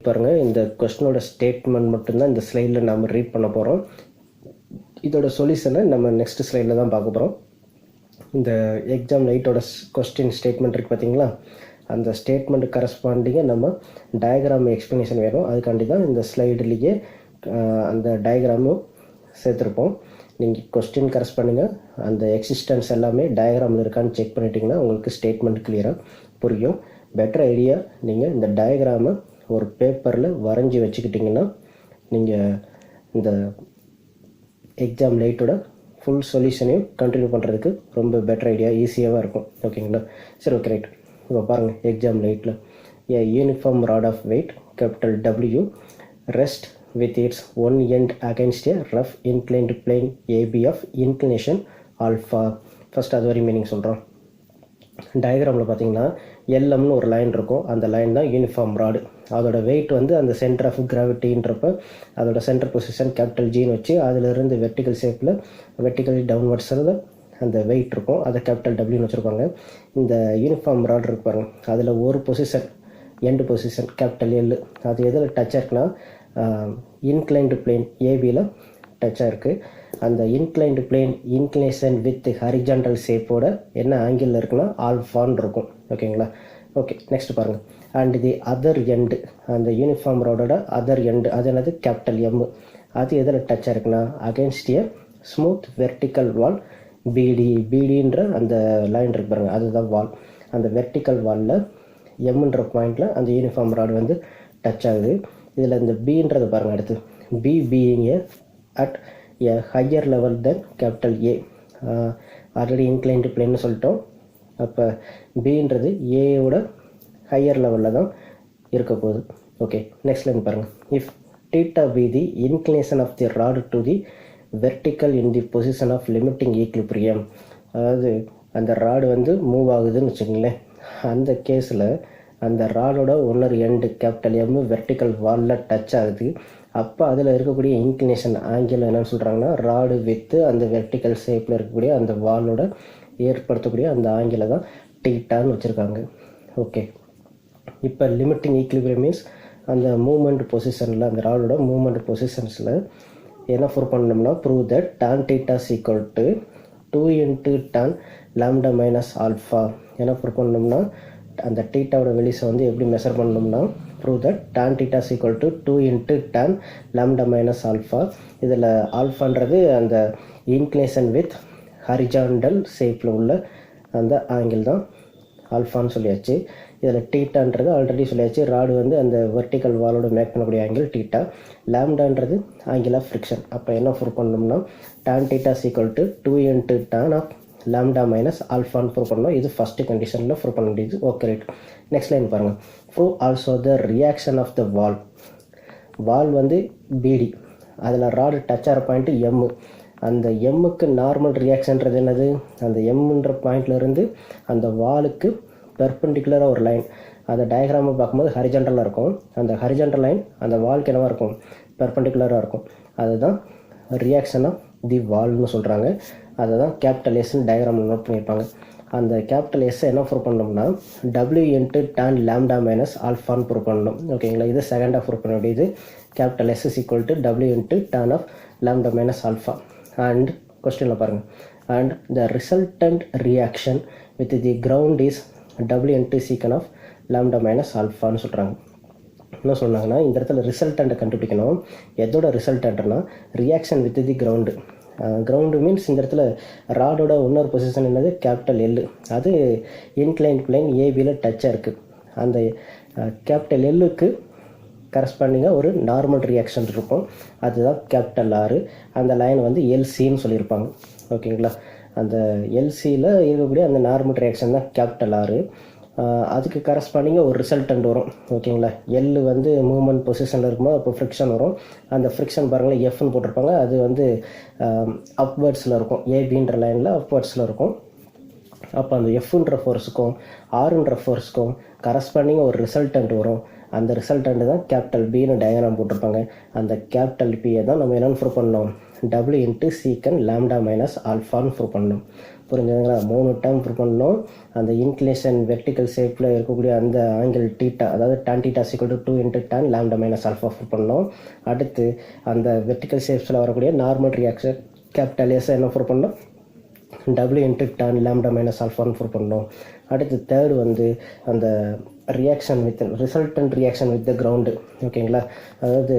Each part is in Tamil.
பாருங்கள், இந்த கொஸ்டினோட ஸ்டேட்மெண்ட் மட்டும்தான் இந்த ஸ்லைடில் நாம் ரீட் பண்ண போகிறோம். இதோட சொல்யூஷனை நம்ம நெக்ஸ்ட் ஸ்லைடில் தான் பார்க்க போகிறோம். இந்த எக்ஸாம் 8ஓட கொஸ்டின் ஸ்டேட்மெண்ட் இருக்குது பார்த்தீங்களா, அந்த ஸ்டேட்மெண்ட் கரஸ்பாண்டிங்காக நம்ம டயக்ராம் எக்ஸ்ப்ளனேஷன் வேணும். அதுக்காண்டி தான் இந்த ஸ்லைடுலேயே அந்த டயக்ராமும் சேர்த்துருப்போம். நீங்கள் கொஸ்டின் கரஸ்பாண்டிங்காக அந்த எக்ஸிஸ்டன்ஸ் எல்லாமே டயக்ராமில் இருக்கான்னு செக் பண்ணிட்டீங்கன்னா உங்களுக்கு ஸ்டேட்மெண்ட் கிளியராக புரியும். பெட்டர் ஐடியா, நீங்கள் இந்த டயக்ராமை ஒரு பேப்பரில் வரைஞ்சி வச்சுக்கிட்டிங்கன்னா நீங்கள் இந்த எக்ஸாம் 8ஓட ஃபுல் சொல்யூஷனையும் கண்டினியூ பண்ணுறதுக்கு ரொம்ப பெட்டர் ஐடியா, ஈஸியாகவும் இருக்கும். ஓகேங்களா? சரி, ஓகே, ரைட். இப்போ பாருங்கள், exam 8ல் a uniform rod of weight capital W rest with its one end against a rough inclined plane AB of inclination alpha. First அது வரை மீனிங் சொல்கிறோம். டயக்ராமில் பார்த்தீங்கன்னா எல்எம்னு ஒரு லைன் இருக்கும். அந்த லைன் தான் யூனிஃபார்ம் ராடு. அதோட வெயிட் வந்து அந்த சென்டர் ஆஃப் கிராவிட்டின்றப்ப அதோட சென்டர் பொசிஷன் கேபிட்டல் ஜின்னு வச்சு அதிலிருந்து வெர்டிக்கல் ஷேப்பில் வெர்டிக்கலி டவுன்வர்ட்ஸில் அந்த வெயிட் இருக்கும். அதை கேபிட்டல் டபிள்யூன்னு வச்சுருப்பாங்க. இந்த யூனிஃபார்ம் ராடு இருக்கு பாருங்க, அதில் ஒரு position end position capital L, அது எதில் டச்சாக இருக்குன்னா இன்க்ளைன்டு பிளேன் ஏபியில் டச்சாக இருக்குது. அந்த inclined plane inclination with horizontal ஷேப்போட என்ன ஆங்கிளில் இருக்குன்னா ஆல்ஃபான்னு இருக்கும். ஓகேங்களா? ஓகே, நெக்ஸ்ட் பாருங்கள். அண்ட் தி அதர் எண்டு, அந்த யூனிஃபார்ம் ரோடோட அதர் எண்டு அது என்னது கேபிட்டல் எம், அது எதில் டச்சாக இருக்குன்னா அகேன்ஸ்ட் ஏ ஸ்மூத் வெர்டிக்கல் வால் பிடின்ற அந்த லைன் இருக்கு பாருங்கள், அதுதான் வால். அந்த வெர்டிக்கல் வாலில் எம்ன்ற பாயிண்டில் அந்த யூனிஃபார்ம் ராடு வந்து டச் ஆகுது. இதில் இந்த பின்றது பாருங்கள், அடுத்து B being A at A higher level then capital A. Already inclined பிளேன்னு சொல்லிட்டோம். அப்போ பின்றது ஏயோட ஹையர் லெவலில் தான் இருக்க போகுது. ஓகே, நெக்ஸ்ட் லைன் பாருங்கள். If theta be the inclination of the rod to the vertical in the position of limiting equilibrium, அதாவது அந்த ராடு வந்து மூவ் ஆகுதுன்னு வச்சுக்கோங்களேன். அந்த கேஸில் அந்த ராடோட ஒன்னொரு எண்டு கேபிட்டல் எம் வெர்டிக்கல் வாலில் டச் ஆகுது. அப்போ அதில் இருக்கக்கூடிய இன்க்ளினேஷன் ஆங்கிள் என்னன்னு சொல்கிறாங்கன்னா ராடு வித்து அந்த வெர்டிக்கல் ஷேப்பில் இருக்கக்கூடிய அந்த வாலோட ஏற்படுத்தக்கூடிய அந்த ஆங்கிளை தான் டீட்டான்னு வச்சுருக்காங்க. ஓகே, இப்போ லிமிட்டிங் ஈக்லிபிரியம் மீன்ஸ் அந்த மூமெண்ட் பொசிஷனில், அந்த ராடோட மூமெண்ட் பொசிஷன்ஸில் என்ன ப்ரூவ் பண்ணோம்னா prove that tan theta is equal to 2 into tan lambda minus alpha. என்ன ப்ரூவ் பண்ணோம்னா அந்த டீட்டாவோட வெளிஸை வந்து எப்படி மெஷர் பண்ணோம்னா prove that tan theta is equal to 2 into tan lambda minus alpha. இதில் ஆல்ஃபான்றது அந்த இன்க்ளினேஷன் வித் ஹரிஜான்டல் ஷேப்பில் உள்ள அந்த ஆங்கிள் தான் ஆல்ஃபான்னு சொல்லியாச்சு. இதில் டீட்டான்றது ஆல்ரெடி சொல்லியாச்சு, ராடு வந்து அந்த வெர்டிக்கல் வாலோட மேக் பண்ணக்கூடிய ஆங்கிள் டீட்டா. லேம்டான்றது ஆங்கிள் ஆஃப் ஃப்ரிக்ஷன். அப்போ என்ன ப்ரூவ் பண்ணோம்னா tan theta is equal to 2 into tan of lambda minus alphaன்னு ப்ரூவ் பண்ணோம். இது ஃபஸ்ட்டு கண்டிஷனில் ப்ரூவ் பண்ண முடியுது. Okay, right. நெக்ஸ்ட் லைன் பாருங்கள். Prove also the reaction of the wall வந்து பிடி, அதில் ராடு டச் ஆகிற பாயிண்ட்டு எம். அந்த எம்முக்கு நார்மல் ரியாக்ஷன்றது என்னது, அந்த எம்ன்ற பாயிண்ட்லேருந்து அந்த வாலுக்கு பெர்பெண்டிகுலராக ஒரு லைன், அதை டயக்ராமை பார்க்கும்போது ஹரிஜான்டலாக இருக்கும். அந்த ஹரிஜான்டல் லைன் அந்த வால்க்கு என்னவாக இருக்கும், பெர்பெண்டிகுலராக இருக்கும். அதுதான் ரியாக்ஷன் ஆஃப் தி வால்னு சொல்கிறாங்க. அதை தான் கேபிட்டல் எஸ்ன்னு டயக்ராமில் நோட் பண்ணியிருப்பாங்க. அந்த கேபிட்டல் எஸ்ஸை என்ன ப்ரூவ் பண்ணோம்னா W into tan lambda minus alphaன்னு ப்ரூவ் பண்ணணும். ஓகேங்களா? இது செகண்டாக ப்ரூவ் பண்ண வேண்டியது. Capital S is equal to W into tan of lambda minus alpha. And கொஸ்டினில் பாருங்கள், and the resultant reaction with the ground is W into secant of lambda minus alphaன்னு சொல்கிறாங்க. என்ன சொன்னாங்கன்னா இந்த இடத்துல ரிசல்டண்ட்டை கண்டுபிடிக்கணும். எதோட ரிசல்டன்ட்னா reaction with the ground. Ground means இந்த இடத்துல ராடோட இன்னொரு பொசிஷன் என்னது கேபிட்டல் எல், அது இன்க்ளைன் பிளேன் ஏபியில் டச்சாக இருக்குது. அந்த கேபிட்டல் எல்லுக்கு கரஸ்பாண்டிங்காக ஒரு நார்மல் ரியாக்ஷன் இருக்கும், அதுதான் கேபிட்டல் ஆர். அந்த லைன் வந்து எல்சின்னு சொல்லியிருப்பாங்க. ஓகேங்களா? அந்த எல்சியில் இருக்கக்கூடிய அந்த நார்மல் ரியாக்ஷன் தான் கேபிட்டல் ஆர். அதுக்கு கரஸ்பாண்டிங்காக ஒரு ரிசல்டன்ட் வரும். ஓகேங்களா? எல் வந்து மூவ்மெண்ட் பொசிஷனில் இருக்கும்போது அப்போ ஃப்ரிக்ஷன் வரும். அந்த ஃப்ரிக்ஷன் பாருங்களேன் எஃப்னு போட்டிருப்பாங்க, அது வந்து அப்வேர்ட்ஸில் இருக்கும், ஏபின்ற லைனில் அப்வேர்ட்ஸில் இருக்கும். அப்போ அந்த எஃப்ன்ற ஃபோர்ஸுக்கும் ஆறுன்ற ஃபோர்ஸுக்கும் கரஸ்பாண்டிங்காக ஒரு ரிசல்டன்ட் வரும். அந்த ரிசல்டன்ட் தான் கேபிட்டல் பின்னு டயக்ராம் போட்டிருப்பாங்க. அந்த கேபிட்டல் பியை தான் நம்ம என்னென்னு ப்ரூவ் பண்ணோம், W into secant lambda minus alphaன்னு ப்ரூவ் பண்ணணும். புரிஞ்சுதுங்களா? 3 டேர்ம் ப்ரூவ் பண்ணோம். அந்த இன்க்ளினேஷன் வெர்டிக்கல் ஷேப்பில் இருக்கக்கூடிய அந்த ஆங்கிள் டீட்டா, அதாவது tan θ = 2 × tan λ - ஆல்ஃபா ப்ரூவ் பண்ணோம். அடுத்து அந்த வெர்டிக்கல் ஷேப்ஸில் வரக்கூடிய நார்மல் ரியாக்ஷன் கேபிட்டல் எஸ் என்ன ப்ரூவ் பண்ணோம்? W × tan λ - ஆல்ஃபான்னு ப்ரூவ் பண்ணோம். அடுத்து தேர்டு வந்து அந்த reaction with resultant reaction with the ground, ஓகேங்களா? அதாவது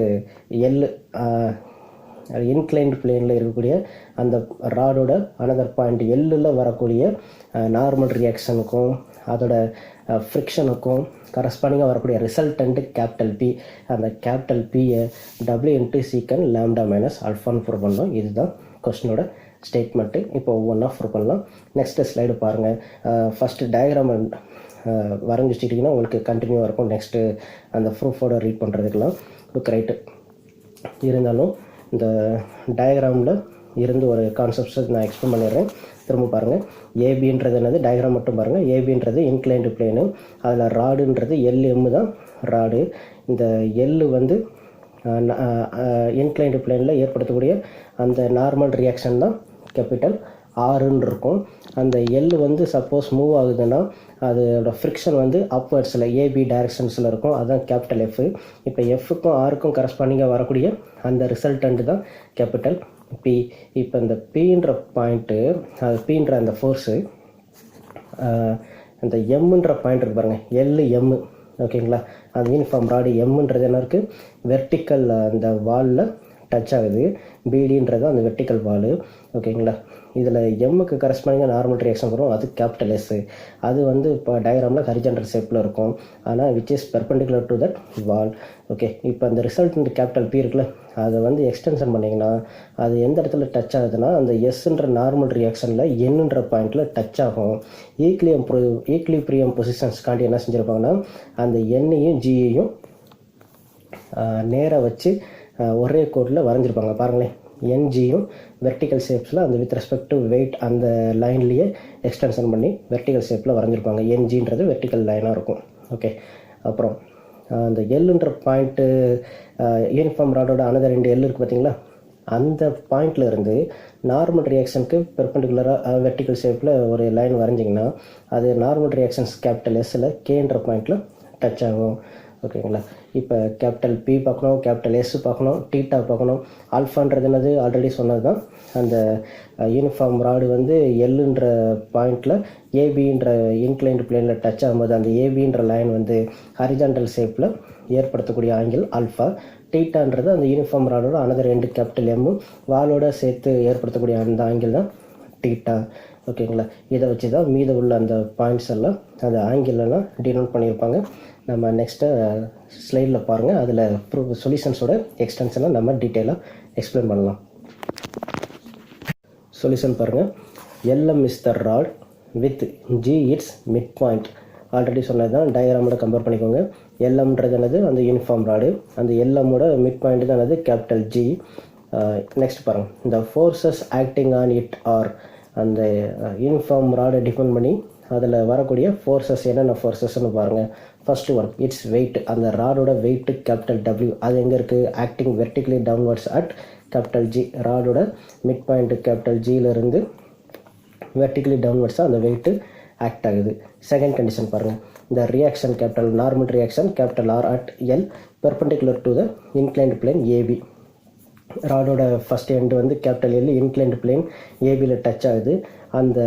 இன்க்ளைன்டு பிளேனில் இருக்கக்கூடிய அந்த ராடோட அனதர் பாயிண்ட் எல்லில் வரக்கூடிய நார்மல் ரியாக்ஷனுக்கும் அதோட ஃப்ரிக்ஷனுக்கும் கரஸ்பாண்டிங்காக வரக்கூடிய ரிசல்டன்ட்டு கேபிட்டல் பி. அந்த கேபிட்டல் பியை W × sec λ - ஆல்ஃபான்னு ப்ரூவ் பண்ணோம். இதுதான் கொஸ்டினோட ஸ்டேட்மெண்ட்டு. இப்போ ஒவ்வொன்றா ப்ரூவ் பண்ணலாம். நெக்ஸ்ட்டு ஸ்லைடு பாருங்கள். ஃபஸ்ட்டு டயக்ராம் வரைஞ்சி வச்சுக்கிட்டிங்கன்னா உங்களுக்கு கண்டினியூவாக இருக்கும். நெக்ஸ்ட்டு அந்த ப்ரூஃபோட ரீட் பண்ணுறதுக்கெல்லாம் லுக் ரைட்டு. இருந்தாலும் இந்த டயக்ராமில் இருந்து ஒரு கான்செப்ட்ஸை நான் எக்ஸ்பிளைன் பண்ணிடுறேன். திரும்ப பாருங்கள். ஏபின்றது என்னது? டயக்ராம் மட்டும் பாருங்கள். ஏபின்றது இன்க்ளைன்டு பிளேனு, அதில் ராடுன்றது LM தான் ராடு. இந்த எல் வந்து இன்க்ளைன்டு பிளேனில் ஏற்படுத்தக்கூடிய அந்த நார்மல் ரியாக்ஷன் தான் கேபிட்டல் ஆறுன்னு இருக்கும். அந்த எல் வந்து சப்போஸ் மூவ் ஆகுதுன்னா அதோட ஃப்ரிக்ஷன் வந்து அப்வர்ட்ஸில் ஏபி டைரக்ஷன்ஸில் இருக்கும். அதுதான் கேபிட்டல் எஃப். இப்போ எஃப்க்கும் ஆருக்கும் கரஸ்பாண்டிங்காக வரக்கூடிய அந்த ரிசல்டன்ட் தான் கேபிட்டல் பி. இப்போ இந்த பின்ற பாயிண்ட்டு, அது பின்ற அந்த ஃபோர்ஸு அந்த எம்முன்ற பாயிண்ட் இருக்கு பாருங்கள், LM, ஓகேங்களா? அந்த யூனிஃபார்ம் ராடு எம்ன்றது என்ன இருக்குது? வெர்டிக்கல் அந்த வாலில் டச் ஆகுது. பிடின்றது அந்த வெர்டிக்கல் வால், ஓகேங்களா? இதில் எம்முக்கு கரஸ்பாண்டிங்காக நார்மல் ரியாக்ஷன் வரும், அது கேபிட்டல் எஸ். அது வந்து இப்போ டயக்ராமில் ஹரிஜான்டல் ஷேப்பில் இருக்கும், ஆனால் which is perpendicular to that wall. Okay, இப்போ அந்த ரிசல்ட் கேபிட்டல் பி இருக்குல்ல, அதை வந்து எக்ஸ்டென்ஷன் பண்ணிங்கன்னா அது எந்த இடத்துல டச் ஆகுதுன்னா அந்த எஸ்ன்ற நார்மல் ரியாக்ஷனில் என்னன்ற பாயிண்டில் டச் ஆகும். ஈக்லிபிரியம் பொசிஷன்ஸ்காண்டி என்ன செஞ்சுருப்பாங்கன்னா அந்த எண்ணையும் ஜியையும் நேராக வச்சு ஒரே கோட்டில் வரைஞ்சிருப்பாங்க. பாருங்களேன், என்ஜியும் வெர்டிக்கல் ஷேப்ஸில் அந்த வித் ரெஸ்பெக்ட் டு வெயிட் அந்த லைன்லேயே எக்ஸ்டென்ஷன் பண்ணி வெர்டிக்கல் ஷேப்பில் வரைஞ்சிருப்பாங்க. என்ஜின்றது வெர்டிக்கல் லைனாக இருக்கும். ஓகே, அப்புறம் அந்த எல்லுன்ற பாயிண்ட்டு யூனிஃபார்ம் ராடோட அனதர் 2 எல் இருக்குது பார்த்தீங்களா? அந்த பாயிண்டில் இருந்து நார்மல் ரியாக்ஷனுக்கு பெர்பெண்டிகுலராக வெர்டிக்கல் ஷேப்பில் ஒரு லைன் வரைஞ்சிங்கன்னா அது நார்மல் ரியாக்ஷன்ஸ் கேபிட்டல் எஸ்ஸில் கேன்ற பாயிண்டில் டச் ஆகும். ஓகேங்களா? இப்போ கேபிட்டல் பி பார்க்கணும், கேபிட்டல் எஸ் பார்க்கணும், டீட்டா பார்க்கணும். ஆல்ஃபான்றது என்னது? ஆல்ரெடி சொன்னது தான். அந்த யூனிஃபார்ம் ராடு வந்து எல்லுன்ற பாயிண்டில் ஏபின்ற இன்க்ளைன்டு பிளேனில் டச் ஆகும்போது அந்த ஏபின்ற லைன் வந்து ஹரிஜான்டல் ஷேப்பில் ஏற்படுத்தக்கூடிய ஆங்கிள் ஆல்ஃபா. டீட்டான்றது அந்த யூனிஃபார்ம் ராடோட அனதர் 2 கேபிட்டல் எம்மும் வாலோட சேர்த்து ஏற்படுத்தக்கூடிய அந்த ஆங்கிள் தான் டீட்டா. ஓகேங்களா? இதை வச்சு தான் மீத உள்ள அந்த பாயிண்ட்ஸ் எல்லாம் அந்த ஆங்கிளெல்லாம் டினோட் பண்ணியிருப்பாங்க. நம்ம நெக்ஸ்ட்டு ஸ்லைடில் பாருங்கள், அதில் சொல்யூஷன்ஸோட எக்ஸ்டென்ஷனை நம்ம டீட்டெயிலாக எக்ஸ்பிளைன் பண்ணலாம். சொல்யூஷன் பாருங்கள். LM is the rod with G it's mid point. Already சொன்னது தான், டயக்ராமோட கம்பேர் பண்ணிக்கோங்க. LMன்றது என்னது? அந்த யூனிஃபார்ம் ராடு. அந்த LMோட மிட் பாயிண்ட் தான் என்னது? Capital G. நெக்ஸ்ட் பாருங்கள். இந்த forces acting on it are அந்த யூனிஃபார்ம் ராடை டிபெண்ட் பண்ணி அதில் வரக்கூடிய ஃபோர்ஸஸ் என்னென்ன ஃபோர்ஸஸ்ன்னு பாருங்கள். First one, its weight. அந்த ராடோட வெயிட்டு கேபிட்டல் W. அது எங்கே இருக்குது? Acting vertically downwards at capital G. ராடோட மிட் பாயிண்ட் கேபிட்டல் Gயிலிருந்து வெர்டிகலி டவுன்வர்ட்ஸாக அந்த வெயிட்டு ஆக்ட் ஆகுது. செகண்ட் கண்டிஷன் பாருங்கள். இந்த reaction capital normal reaction capital R at L perpendicular to the inclined plane AB. ராடோட ஃபஸ்ட் எண்டு வந்து கேபிட்டல் L இன்க்ளைன்டு பிளேன் ஏபியில் டச் ஆகுது. அந்த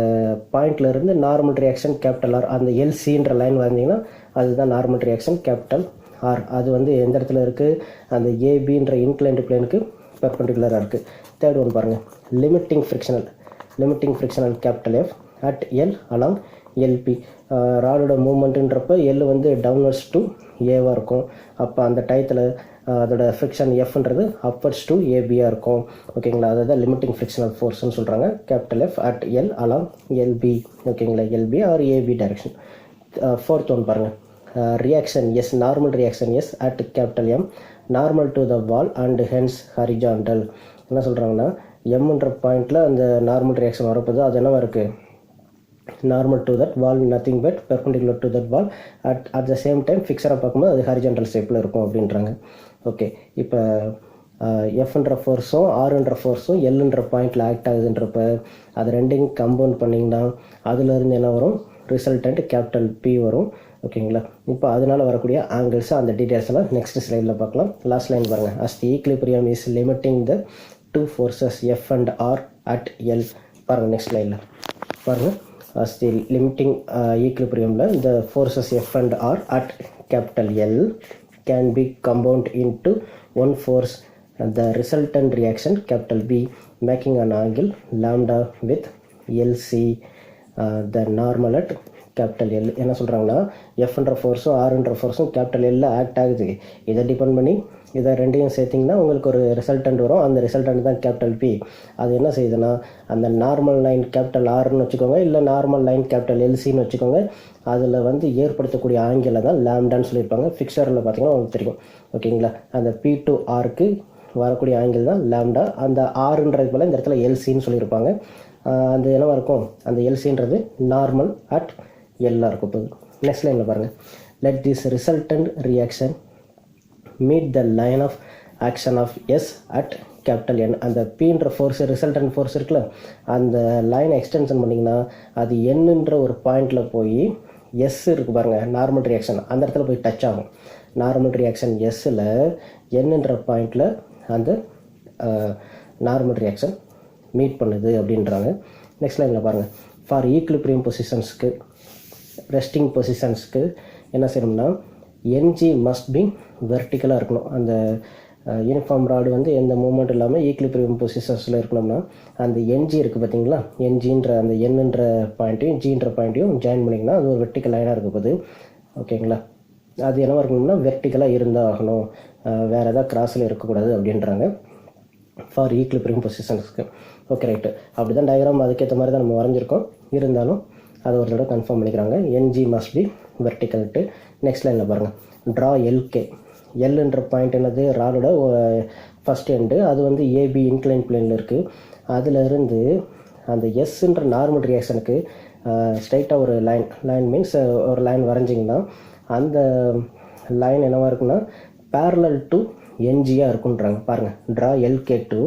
பாயிண்ட்லேருந்து நார்மல் ரியாக்ஷன் கேபிட்டல் R, அந்த LCன்ற லைன் வந்தீங்கன்னா அதுதான் நார்மல் ரியாக்ஷன் கேபிட்டல் R. அது வந்து எந்த இடத்துல இருக்குது? அந்த ஏபின்ற இன்க்ளைன்டு பிளேனுக்கு பெர்பெண்டிகுலராக இருக்குது. தேர்ட் ஒன் பாருங்கள். Limiting frictional capital F at L along LP. ராடோட மூமெண்ட்டுன்றப்ப L வந்து டவுன்வர்ட்ஸ் டு ஏவாக இருக்கும். அப்போ அந்த டயத்தில் அதோட ஃப்ரிக்ஷன் எஃப்ன்றது அப்வர்ட்ஸ் டு ஏபியாக இருக்கும். ஓகேங்களா? அதாவது லிமிட்டிங் ஃப்ரிக்ஷனல் ஃபோர்ஸ்னு சொல்கிறாங்க. Capital F at L along LB. ஓகேங்களா? LB or AB direction. Fourth one பாருங்கள். Reaction S, normal reaction S at capital M normal to the wall and hence horizontal. என்ன சொல்கிறாங்கன்னா எம்ன்ற பாயிண்டில் அந்த நார்மல் ரியாக்ஷன் வரப்போது அது என்னவா இருக்குது? Normal to that wall, nothing but perpendicular to that wall. At the same time ஃபிக்ஸராக பார்க்கும்போது அது ஹரிஜான்டல் ஷேப்பில் இருக்கும் அப்படின்றாங்க. ஓகே, இப்போ எஃப்ன்ற ஃபோர்ஸும் ஆறுன்ற ஃபோர்ஸும் எல்லுன்ற பாயிண்டில் ஆக்ட் ஆகுதுன்றப்ப அது ரெண்டையும் கம்பவுண்ட் பண்ணிங்கன்னா அதுலேருந்து என்ன வரும், ரிசல்டன்ட் கேபிட்டல் பி வரும். ஓகேங்களா. இப்போ அதனால் வரக்கூடிய ஆங்கிள்ஸ் அந்த டீட்டெயில்ஸ் எல்லாம் நெக்ஸ்ட் ஸ்லைடில் பார்க்கலாம். லாஸ்ட் லைன் பாருங்கள். As the equilibrium is limiting the two forces F and R at L. பாருங்கள் நெக்ஸ்ட் லைனில் பாருங்கள். அஸ் தி லிமிட்டிங் ஈக்லிபிரியமில் the forces F and R at capital L can be compound into one force and the resultant reaction capital B making an angle lambda with LC the normal at capital L. என்ன சொல்கிறாங்கன்னா, எஃப்ன்ற ஃபோர்ஸும் ஆறுன்ற ஃபோர்ஸும் கேபிட்டல் எல்ல ஆக்ட் ஆகுது. இதை டிபெண்ட் பண்ணி இதை ரெண்டையும் சேர்த்திங்கன்னா உங்களுக்கு ஒரு ரிசல்டன்ட் வரும். அந்த ரிசல்டன்ட் தான் கேபிட்டல் பி. அது என்ன செய்யுதுன்னா, அந்த நார்மல் லைன் கேபிட்டல் ஆர்னு வச்சுக்கோங்க, இல்லை நார்மல் லைன் கேபிட்டல் எல்சின்னு வச்சுக்கோங்க. அதில் வந்து ஏற்படுத்தக்கூடிய ஆங்கில தான் லேம்டான்னு சொல்லியிருப்பாங்க. ஃபிக்சரில் பார்த்தீங்கன்னா உங்களுக்கு தெரியும். ஓகேங்களா. அந்த பி டு ஆருக்கு வரக்கூடிய ஆங்கிள் தான் லேம்டா. அந்த ஆறுன்றது போல் இந்த இடத்துல எல்சின்னு சொல்லியிருப்பாங்க. அந்த என்னவா இருக்கும், அந்த எல்சின்றது நார்மல் அட் எல்லாம் இருக்கும். போது நெக்ஸ்ட் லைனில் பாருங்கள். Let this resultant reaction meet the line of action of S at capital N. அந்த பீன்ற ஃபோர்ஸ் ரிசல்டன்ட் ஃபோர்ஸ் இருக்குல்ல, அந்த லைனை எக்ஸ்டென்ஷன் பண்ணிங்கன்னா அது என்னன்ற ஒரு பாயிண்டில் போய் எஸ் இருக்குது பாருங்கள், நார்மல் ரியாக்ஷன் அந்த இடத்துல போய் டச் ஆகும். நார்மல் ரியாக்ஷன் எஸ்ஸில் என்னன்ற பாயிண்டில் அந்த நார்மல் ரியாக்ஷன் மீட் பண்ணுது அப்படின்றாங்க. நெக்ஸ்ட் லைனில் பாருங்கள். ஃபார் ஈக்லிபிரியம் பொசிஷன்ஸ்க்கு, ரெஸ்டிங் பொசிஷன்ஸ்க்கு என்ன செய்யணும்னா, என்ஜி மஸ்ட் பி வெர்டிக்கலாக இருக்கணும். அந்த யூனிஃபார்ம் ராடு வந்து எந்த மூமெண்ட் இல்லாமல் ஈக்லிபிரியம் பொசிஷன்ஸில் இருக்கணும்னா அந்த என்ஜி இருக்குது பார்த்தீங்களா, என்ஜின்ற அந்த என்னன்ற பாயிண்ட்டையும் ஜின்ற பாயிண்ட்டையும் ஜாயின் பண்ணிங்கன்னா அது ஒரு வெர்டிக்கல் லைனாக இருக்க போகுது. ஓகேங்களா. அது என்னவா இருக்கணும்னா வெர்டிக்கலாக இருந்தால் ஆகணும், வேறு எதாவது கிராஸில் இருக்கக்கூடாது அப்படின்றாங்க ஃபார் ஈக்லிபிரியம் பொசிஷன்ஸ்க்கு. Okay right. அப்படி தான் டயக்ராம் அதுக்கேற்ற மாதிரி தான் நம்ம வரைஞ்சிருக்கோம். இருந்தாலும் அதை ஒரு தடவை கன்ஃபார்ம் பண்ணிக்கிறாங்க. NG must be vertical. Next லைனில் பாருங்கள். Draw L K. எல்ன்ற பாயிண்ட் என்னது, ராடோட ஃபஸ்ட் எண்டு. அது வந்து ஏபி இன்க்ளைன் பிளேனில் இருக்குது. அதிலிருந்து அந்த எஸ்ன்ற நார்மல் ரியாக்ஷனுக்கு ஸ்ட்ரைட்டாக ஒரு லைன் மீன்ஸ் ஒரு லைன் வரைஞ்சிங்கன்னா அந்த லைன் என்னவாக இருக்குன்னா பேரலல் டு என்ஜியாக இருக்குன்றாங்க. பாருங்கள். Draw LK to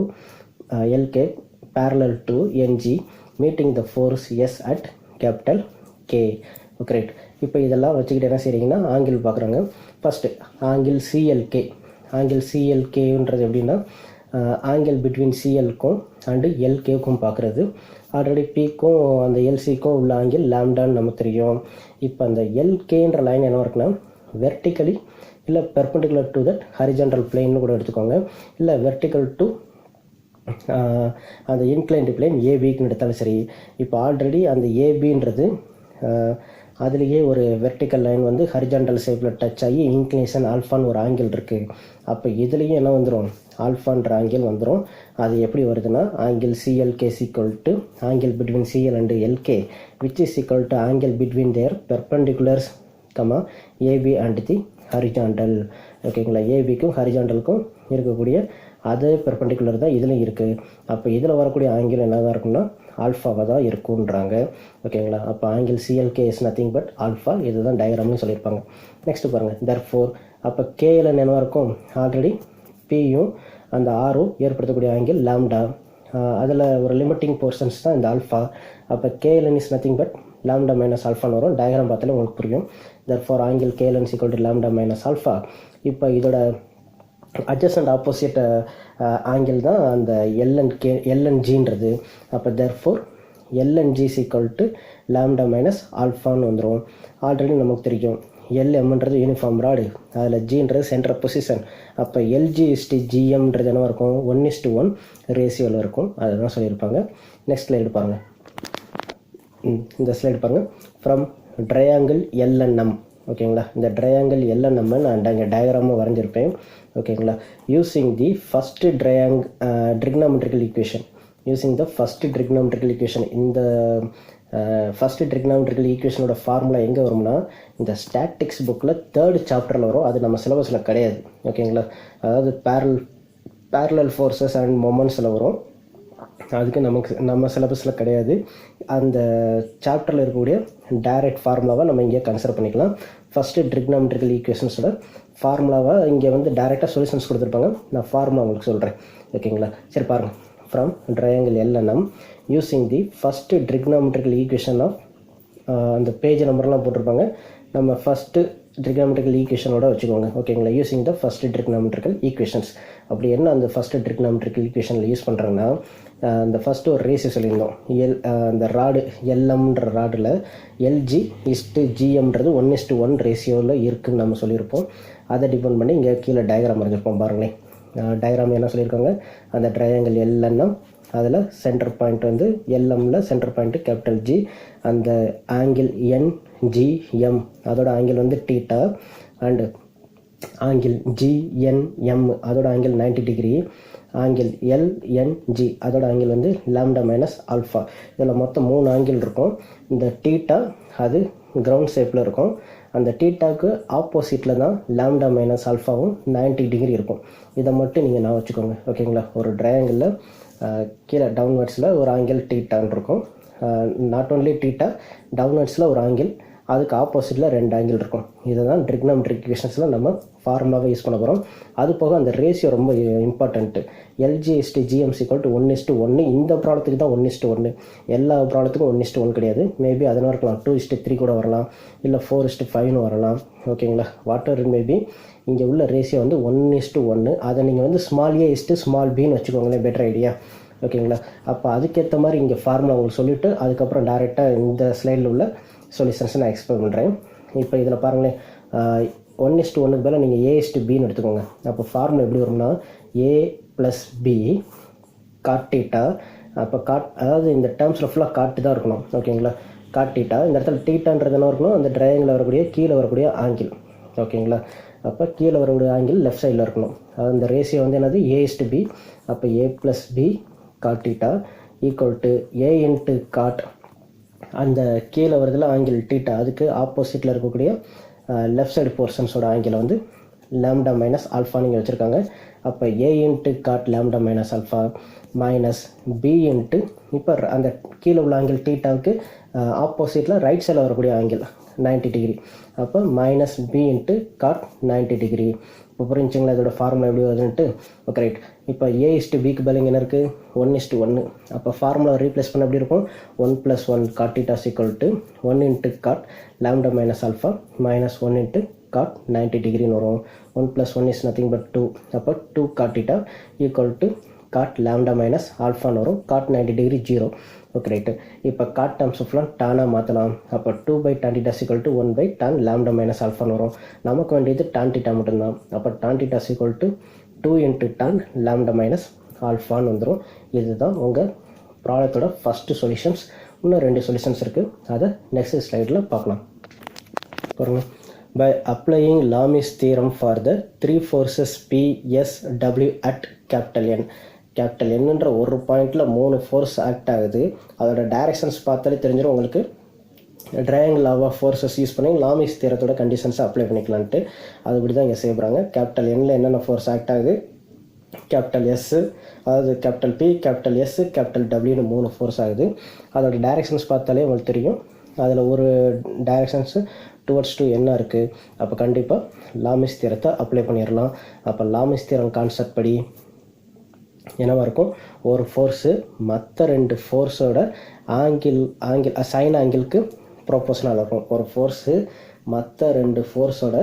LK parallel to NG meeting the force S at capital K. Okay right. இப்போ இதெல்லாம் வச்சுக்கிட்டு என்ன செய்கிறீங்கன்னா ஆங்கிள் பார்க்குறாங்க. First angle CLK. ஆங்கிள் சிஎல்கேன்றது எப்படின்னா ஆங்கிள் பிட்வீன் சிஎல்க்கும் அண்டு எல்கேவுக்கும் பார்க்குறது. ஆல்ரெடி பிக்கும் அந்த எல்சிக்கும் உள்ள ஆங்கிள் லேம்டான்னு நமக்கு தெரியும். இப்போ அந்த எல்கேன்ற லைன் என்ன இருக்குன்னா வெர்டிக்கலி இல்லை பெர்பெண்டிகுலர் டு தட் ஹரிஜான்டல் பிளேன்னு கூட எடுத்துக்கோங்க, இல்லை வெர்டிக்கல் டு அந்த இன்க்ளைன்டு பிளேன் ஏபின்னு எடுத்தாலும் சரி. இப்போ ஆல்ரெடி அந்த ஏபின்றது அதுலேயே ஒரு வெர்டிக்கல் லைன் வந்து ஹரிஜான்டல் ஷேப்பில் டச் ஆகி இன்க்ளினேஷன் ஆல்ஃபான்னு ஒரு ஆங்கிள் இருக்குது. அப்போ இதுலேயும் என்ன வந்துடும், ஆல்ஃபான்ற ஆங்கிள் வந்துடும். அது எப்படி வருதுன்னா angle CLK equal to angle between CL and LK which is equal to angle between their perpendiculars comma AB and the horizontal. ஓகேங்களா. ஏபிக்கும் ஹரிஜான்டலுக்கும் இருக்கக்கூடிய அதே பெர்பெண்டிகுலர் தான் இதில் இருக்குது. அப்போ இதில் வரக்கூடிய ஆங்கிள் என்ன தான் இருக்குன்னா ஆல்ஃபாவாக தான் இருக்குன்றாங்க. ஓகேங்களா. அப்போ angle CLK is nothing but alpha. இதுதான் டயக்ராம்னு சொல்லியிருப்பாங்க. நெக்ஸ்ட்டு பாருங்கள். தேர்ஃபோர் அப்போ கேஎல் என்னவாக இருக்கும், ஆல்ரெடி பியும் அந்த ஆரும் ஏற்படுத்தக்கூடிய ஆங்கிள் லாம்டா. அதில் ஒரு லிமிட்டிங் போர்ஷன்ஸ் தான் இந்த ஆல்ஃபா. அப்போ KLN is nothing but lambda minus ஆல்ஃபான்னு வரும். டயக்ராம் பார்த்தாலே உங்களுக்கு புரியும். Therefore angle KLN equal to lambda minus alpha. இப்போ இதோட அட்ஜஸ்டன்ட் ஆப்போசிட் ஆங்கிள் தான் அந்த எல்என்ஜின்றது. அப்போ therefore LNG equal to lambda minus ஆல்ஃபான்னு வந்துடும். ஆல்ரெடி நமக்கு தெரியும் எல்எம்ன்றது யூனிஃபார்ம் ராடு, அதில் ஜின்றது சென்டர் பொசிஷன். அப்போ எல்ஜி இஸ்டி ஜிஎம்ன்றது என்ன இருக்கும், 1:1 ரேஷியோவில் இருக்கும். அதுதான் சொல்லியிருப்பாங்க. நெக்ஸ்ட் ஸ்லைடு பாருங்கள். இந்த ஸ்லைடு பாருங்கள். From triangle LNM. ஓகேங்களா. இந்த ட்ரையாங்கிள் எல்என்எம் நான் இங்கே டயக்ராமாக வரைஞ்சிருப்பேன். ஓகேங்களா. Using the first trigonometrical equation. Using the first trigonometrical equation. இந்த ஃபஸ்ட்டு ட்ரிக்னாமெட்ரிக்கல் ஈக்குவேஷனோட ஃபார்முலா எங்கே வரும்னா இந்த ஸ்டாட்டிக்ஸ் புக்கில் 3rd சாப்டரில் வரும். அது நம்ம சிலபஸில் கிடையாது. ஓகேங்களா. அதாவது பேரலல் ஃபோர்ஸஸ் அண்ட் மொமெண்ட்ஸில் வரும். அதுக்கு நம்ம சிலபஸில் கிடையாது. அந்த சாப்டரில் இருக்கக்கூடிய டைரக்ட் ஃபார்முலாவை நம்ம இங்கே கன்சிடர் பண்ணிக்கலாம். ஃபஸ்ட்டு ட்ரிக்னாமெட்ரிக்கல் ஈக்குவேஷன்ஸோட ஃபார்முலாவை இங்கே வந்து டைரெக்டாக சொல்யூஷன்ஸ் கொடுத்துருப்பாங்க. நான் ஃபார்முலா உங்களுக்கு சொல்கிறேன், ஓகேங்களா? சரி பாருங்கள். From triangle LNM using the first trigonometrical equation of அந்த பேஜ் நம்பர்லாம் போட்டிருப்பாங்க. நம்ம ஃபஸ்ட்டு ட்ரிக்னாமெட்ரிக்கல் ஈக்குவேஷனோட வச்சுக்கோங்க, ஓகேங்களா? Using the first trigonometrical equations. அப்படி என்ன அந்த ஃபஸ்ட்டு ட்ரிக்னாமெட்ரிக்கல் ஈக்குவேஷனில் யூஸ் பண்ணுறாங்கன்னா, அந்த ஃபஸ்ட்டு ஒரு ரேஷியோ சொல்லியிருந்தோம். அந்த ராடு LMன்ற ராடில் LG/GMன்றது 1:1 ரேஷியோவில் இருக்குதுன்னு நம்ம சொல்லியிருப்போம். அதை டிபெண்ட் பண்ணி இங்கே கீழே டயக்ராம் வரைஞ்சிருப்போம் பாருங்களேன். டயக்ராம் என்ன சொல்லியிருக்காங்க, அந்த ட்ரையாங்கிள் LNM அதில் சென்டர் பாயிண்ட் வந்து LMல சென்டர் பாயிண்ட்டு கேபிட்டல் G, அந்த ஆங்கிள் NGM அதோட ஆங்கிள் வந்து தீட்டா, அண்டு ஆங்கிள் GNM அதோட ஆங்கிள் 90 டிகிரி, ஆங்கிள் LNG அதோட ஆங்கிள் வந்து லாம்டா மைனஸ் ஆல்ஃபா. இதில் மொத்தம் 3 ஆங்கிள் இருக்கும். இந்த தீட்டா அது கிரவுண்ட் ஷேப்பில் இருக்கும். அந்த தீட்டாவுக்கு ஆப்போசிட்டில் தான் லாம்டா மைனஸ் ஆல்ஃபாவும் 90 டிகிரி இருக்கும். இதை மட்டும் நீங்கள் நான் வச்சுக்கோங்க, ஓகேங்களா? ஒரு ட்ரையாங்கிளில் கீழே டவுன்வர்ட்ஸில் ஒரு ஆங்கிள் தீட்டான்னு இருக்கும். நாட் ஓன்லி தீட்டா, டவுன்வர்ட்ஸில் ஒரு ஆங்கிள், அதுக்கு ஆப்போசிட்டில் 2 ஆங்கிள் இருக்கும். இதை தான் ட்ரிக்னாமெட்ரிக் ஈக்குவேஷன்ஸில் நம்ம ஃபார்முலாவை யூஸ் பண்ண போகிறோம். அது போக அந்த ரேஷியோ ரொம்ப இம்பார்ட்டண்ட்டு. LG/GM = 1:1. இந்த ப்ராப்ளத்துக்கு தான் 1:1. எல்லா ப்ராப்ளத்துக்கும் 1:1 கிடையாது. மேபி அதனால் இருக்கலாம் 2:3 கூட வரலாம், இல்லை 4:5 வரலாம், ஓகேங்களா? வாட்டர் மேபி இங்கே உள்ள ரேஷியோ வந்து 1:1. அதை நீங்கள் வந்து ஸ்மால் a ஸ்மால் பின்னு வச்சுக்கோங்களேன், பெட்டர் ஐடியா, ஓகேங்களா? அப்போ அதுக்கேற்ற மாதிரி இங்கே ஃபார்முலா உங்களுக்கு சொல்லிவிட்டு அதுக்கப்புறம் டேரெக்டாக இந்த ஸ்லைடில் உள்ள சொல்யூஷன்ஸை நான் எக்ஸ்பிளைன் பண்ணுறேன். இப்போ இதில் பாருங்களேன், 1:1 பதிலாக நீங்கள் a/bன்னு எடுத்துக்கோங்க. அப்போ ஃபார்முலா எப்படி வரும்னா a+b காட் தீட்டா. அப்போ அதாவது இந்த டேர்ம்ஸில் ஃபுல்லாக காட்டு தான் இருக்கணும், ஓகேங்களா? God theta. இந்த இடத்துல தீட்டான்றது என்ன இருக்கணும், அந்த ட்ரையாங்கில் வரக்கூடிய கீழே வரக்கூடிய ஆங்கிள், ஓகேங்களா? அப்போ கீழே வரக்கூடிய ஆங்கிள் லெஃப்ட் சைடில் இருக்கணும். அது அந்த ரேஷியோ வந்து என்னது, a/b. அப்போ a+b God theta = a God அந்த கீழே வருதில் ஆங்கிள் தீட்டா, அதுக்கு ஆப்போசிட்டில் இருக்கக்கூடிய லெஃப்ட் சைடு போர்ஷன்ஸோட ஆங்கிள் வந்து லாம்டா மைனஸ் ஆல்ஃபா நீங்கள் வச்சுருக்காங்க. அப்போ a cot lambda minus alpha minus b இப்போ அந்த கீழே உள்ள ஆங்கிள் தீட்டாவுக்கு ஆப்போசிட்டில் ரைட் சைடில் வரக்கூடிய ஆங்கிள் 90 டிகிரி. அப்போ மைனஸ் b காட் 90 டிகிரி. இப்போ புரிஞ்சுங்களா இதோட ஃபார்முலா எப்படி வருதுன்ட்டு? Okay right. இப்போ a/bக்கு பதில் என்ன இருக்குது, 1:1. அப்போ ஃபார்முலா ரீப்ளேஸ் பண்ண எப்படி இருக்கும், 1+1 cot theta = 1 cot lambda minus alpha minus 1 cot 90 டிகிரின்னு வரும். 1+1 இஸ் நத்திங் பட் 2. அப்போ 2 cot theta = cot lambda minus ஆல்ஃபான்னு வரும். Cot 90 degree 0. Okay right. இப்போ காட் டேர்ம்ஸ் ஃபுல்லாக டானாக மாற்றலாம். அப்போ 2/tan θ = 1/tan லாம்டா மைனஸ் ஆல்ஃபான்னு வரும். நமக்கு வேண்டியது tan θ மட்டும்தான். அப்போ tan θ = 2 tan லாம்டா மைனஸ் ஆல்ஃபான்னு வந்துடும். இதுதான் உங்கள் ப்ராப்ளத்தோட ஃபஸ்ட்டு சொல்யூஷன்ஸ். இன்னும் 2 சொல்யூஷன்ஸ் இருக்குது, அதை நெக்ஸ்ட் ஸ்லைடில் பார்க்கலாம். பாருங்க. By applying Lami's theorem for the 3 forces P, S, W at capital N. Capital என்னன்ற ஒரு பாயிண்டில் 3 ஃபோர்ஸ் ஆக்ட் ஆகுது. அதோட டைரக்ஷன்ஸ் பார்த்தாலே தெரிஞ்சிடும் உங்களுக்கு. Triangle law of forces use பண்ணி லாமிஸ் தியரத்தோட கண்டிஷன்ஸை அப்ளை பண்ணிக்கலான்ட்டு அதுபடி தான் இங்கே செய்யப்படுறாங்க. கேபிட்டல் எண்ணில் என்னென்ன ஃபோர்ஸ் ஆக்ட் ஆகுது, கேபிட்டல் எஸ்ஸு, அதாவது capital B, capital S, capital டபிள்யூன்னு 3 ஃபோர்ஸ் ஆகுது. அதோட டைரக்ஷன்ஸ் பார்த்தாலே உங்களுக்கு தெரியும். அதில் ஒரு டைரக்ஷன்ஸு டுவர்ட்ஸ் டு என்ன இருக்குது. அப்போ கண்டிப்பாக லாமிஸ் தியரத்தை அப்ளை பண்ணிடலாம். அப்போ லாமிஸ் தியரம் கான்செப்ட் படி என்னவாக இருக்கும், ஒரு ஃபோர்ஸு மற்ற 2 ஃபோர்ஸோட சைன் ஆங்கிளுக்கு ப்ரொபோஷனலாக இருக்கும். ஒரு ஃபோர்ஸு மற்ற 2 ஃபோர்ஸோட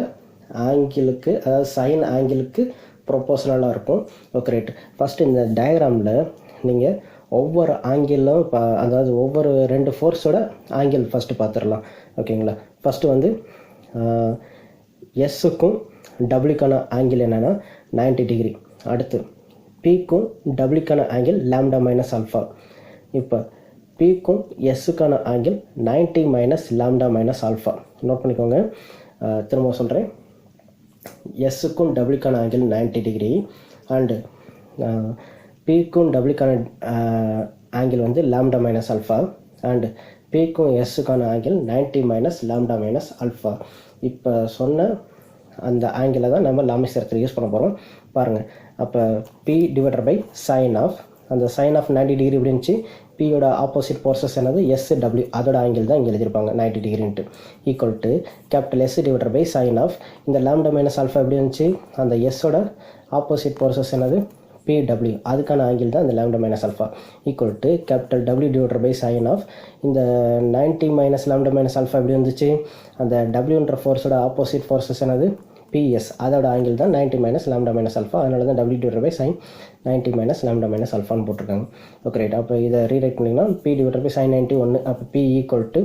ஆங்கிளுக்கு, அதாவது சைன் ஆங்கிளுக்கு ப்ரொபோஷனலாக இருக்கும். Okay right. ஃபஸ்ட்டு இந்த டயக்ராமில் நீங்கள் ஒவ்வொரு ஆங்கிளும் அதாவது ஒவ்வொரு 2 ஃபோர்ஸோட ஆங்கிள் ஃபஸ்ட்டு பார்த்துடலாம், ஓகேங்களா. ஃபஸ்ட்டு வந்து எஸ்ஸுக்கும் டபிள்யூக்கான ஆங்கிள் என்னென்னா 90 டிகிரி. அடுத்து பிக்கும் டபிள்யூக்கான ஆங்கிள் லாம்டா மைனஸ் ஆல்ஃபா. இப்போ பிக்கும் எஸ்ஸுக்கான angle 90 minus lambda minus alpha. Note பண்ணிக்கோங்க, திரும்ப சொல்கிறேன். எஸ்ஸுக்கும் டபிள்யூக்கான ஆங்கிள் 90 டிகிரி அண்டு பிக்கும் டபிள்யூக்கான ஆங்கிள் வந்து லாம்டா மைனஸ் ஆல்ஃபா அண்டு பிக்கும் எஸ்ஸுக்கான angle 90 minus lambda minus alpha. இப்போ சொன்ன அந்த ஆங்கிளை தான் நம்ம லாமிஸ் தியரத்தில் யூஸ் பண்ண போகிறோம். பாருங்கள், அப்போ P divided by sine of, அந்த சைன் ஆஃப் 90 டிகிரி எப்படி இருந்துச்சு, P பியோட ஆப்போசிட் ஃபோர்ஸஸ் என்னது SW, அதோட ஆங்கிள் தான் இங்கே எழுதியிருப்பாங்க 90 டிகிரின்ட்டு. Equal to capital S divided by sine of இந்த லாம்டா மைனஸ் ஆல்ஃபா எப்படி இருந்துச்சு, அந்த எஸ்ஸோட ஆப்போசிட் ஃபோர்ஸஸ் என்னது PW, அதுக்கான ஆங்கிள் தான் இந்த lambda minus alpha. Equal to capital W divided by sine of இந்த 90 மைனஸ் லாம்டா மைனஸ் ஆல்ஃபா எப்படி இருந்துச்சு, அந்த Wன்ற ஃபோர்ஸோட ஆப்போசிட் ஃபோர்ஸஸ் என்னது PS, அதோட ஆங்கிள் தான் 90 மைனஸ் லாம்டா மைனஸ் ஆல்ஃபா. அதனால தான் W divided by sine 90 minus lambda minus ஆல்ஃபான்னு போட்டிருக்காங்க. Okay right. அப்போ இதை ரீரைட் பண்ணிங்கன்னா P டிவைடட் பை சைன் 90 1. அப்போ P equal to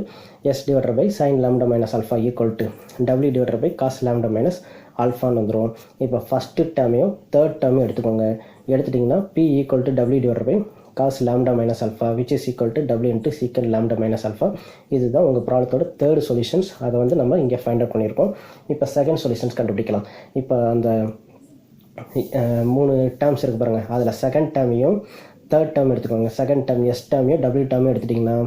S divided by sine lambda minus alpha equal to W divided by cos lambda minus ஆல்ஃபான்னு வந்துடும். இப்போ ஃபஸ்ட்டு டேர்மையும் தேர்ட் டேர்மையும் எடுத்துக்கோங்க. எடுத்துட்டிங்கன்னா P equal to W divided by cos lambda minus alpha which is equal to W into secant lambda minus alpha. இதுதான் உங்கள் ப்ராப்ளத்தோட தேர்ட் சொல்யூஷன்ஸ். அதை வந்து நம்ம இங்கே ஃபைண்ட் அவுட் பண்ணியிருக்கோம். இப்போ செகண்ட் சொல்யூஷன்ஸ் கண்டுபிடிக்கலாம். இப்போ அந்த 3 டேர்ம்ஸ் இருக்குது பாருங்கள், அதில் செகண்ட் டேர்மையும் தேர்ட் டேர்ம் எடுத்துக்கோங்க. செகண்ட் டேர்ம் S டேர்மையும் W டேர்மையும் எடுத்துட்டிங்கன்னா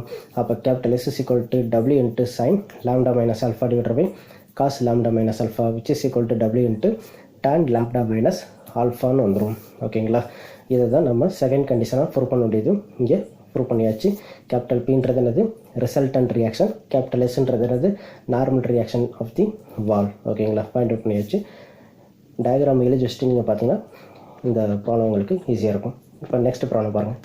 அப்போ capital S is equal to W into sine lambda minus alpha divided by cos lambda minus alpha which is equal to W into tan lambda minus ஆல்ஃபான்னு வந்துடும். ஓகேங்களா, இதை தான் நம்ம செகண்ட் கண்டிஷனாக ப்ரூவ் பண்ண வேண்டியது. இங்கே ப்ரூவ் பண்ணியாச்சு. கேபிட்டல் Pன்றது என்னது ரிசல்டன்ட் ரியாக்ஷன், கேபிட்டல் Sன்றது என்னது நார்மல் ரியாக்ஷன் ஆஃப் தி வால். ஓகேங்களா, பாயிண்ட் அவுட் பண்ணியாச்சு. டயக்ராம் எழுதி வச்சுட்டு நீங்கள் பார்த்தீங்கன்னா இந்த ப்ராப்ளம் உங்களுக்கு ஈஸியாக இருக்கும். இப்போ நெக்ஸ்ட் ப்ராப்ளம் பாருங்கள்.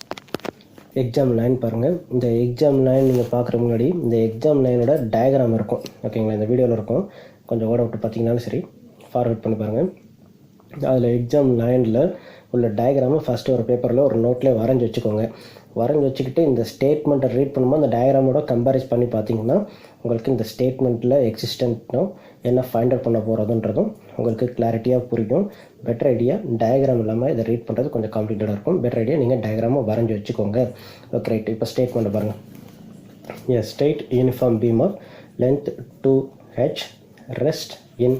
எக்ஸாம் 9 பாருங்கள். இந்த எக்ஸாம் 9 நீங்கள் பார்க்குற முன்னாடி இந்த எக்ஸாம் 9ஓட டயக்ராம் இருக்கும். ஓகேங்களா, இந்த வீடியோவில் இருக்கும். கொஞ்சம் ஓட விட்டு பார்த்தீங்கன்னாலும் சரி, ஃபார்வர்ட் பண்ணி பாருங்கள். அதில் எக்ஸாம் 9ல் உள்ள டயக்ராமை ஃபஸ்ட்டு ஒரு பேப்பரில் ஒரு நோட்லேயே வரைஞ்சி வச்சுக்கோங்க. வரைஞ்சி வச்சுக்கிட்டு இந்த ஸ்டேட்மெண்ட்டை ரீட் பண்ணும்போது அந்த டயக்ராமோட கம்பேரிஸ் பண்ணி பார்த்தீங்கன்னா உங்களுக்கு இந்த ஸ்டேட்மெண்ட்டில் எக்ஸிஸ்டன்ட்னோ என்ன ஃபைண்ட் அவுட் பண்ண போகிறதுன்றதும் உங்களுக்கு கிளாரிட்டியாக புரியும். பெட்டர் ஐடியா டயக்ராம் இல்லாமல் இதை ரீட் பண்ணுறது கொஞ்சம் காம்ப்ளிகேட்டடாக இருக்கும். பெட்டர் ஐடியா நீங்கள் டயக்ராமை வரைஞ்சி வச்சுக்கோங்க. Okay right. இப்போ ஸ்டேட்மெண்ட்டை பாருங்கள். A straight uniform beam of length 2h rest in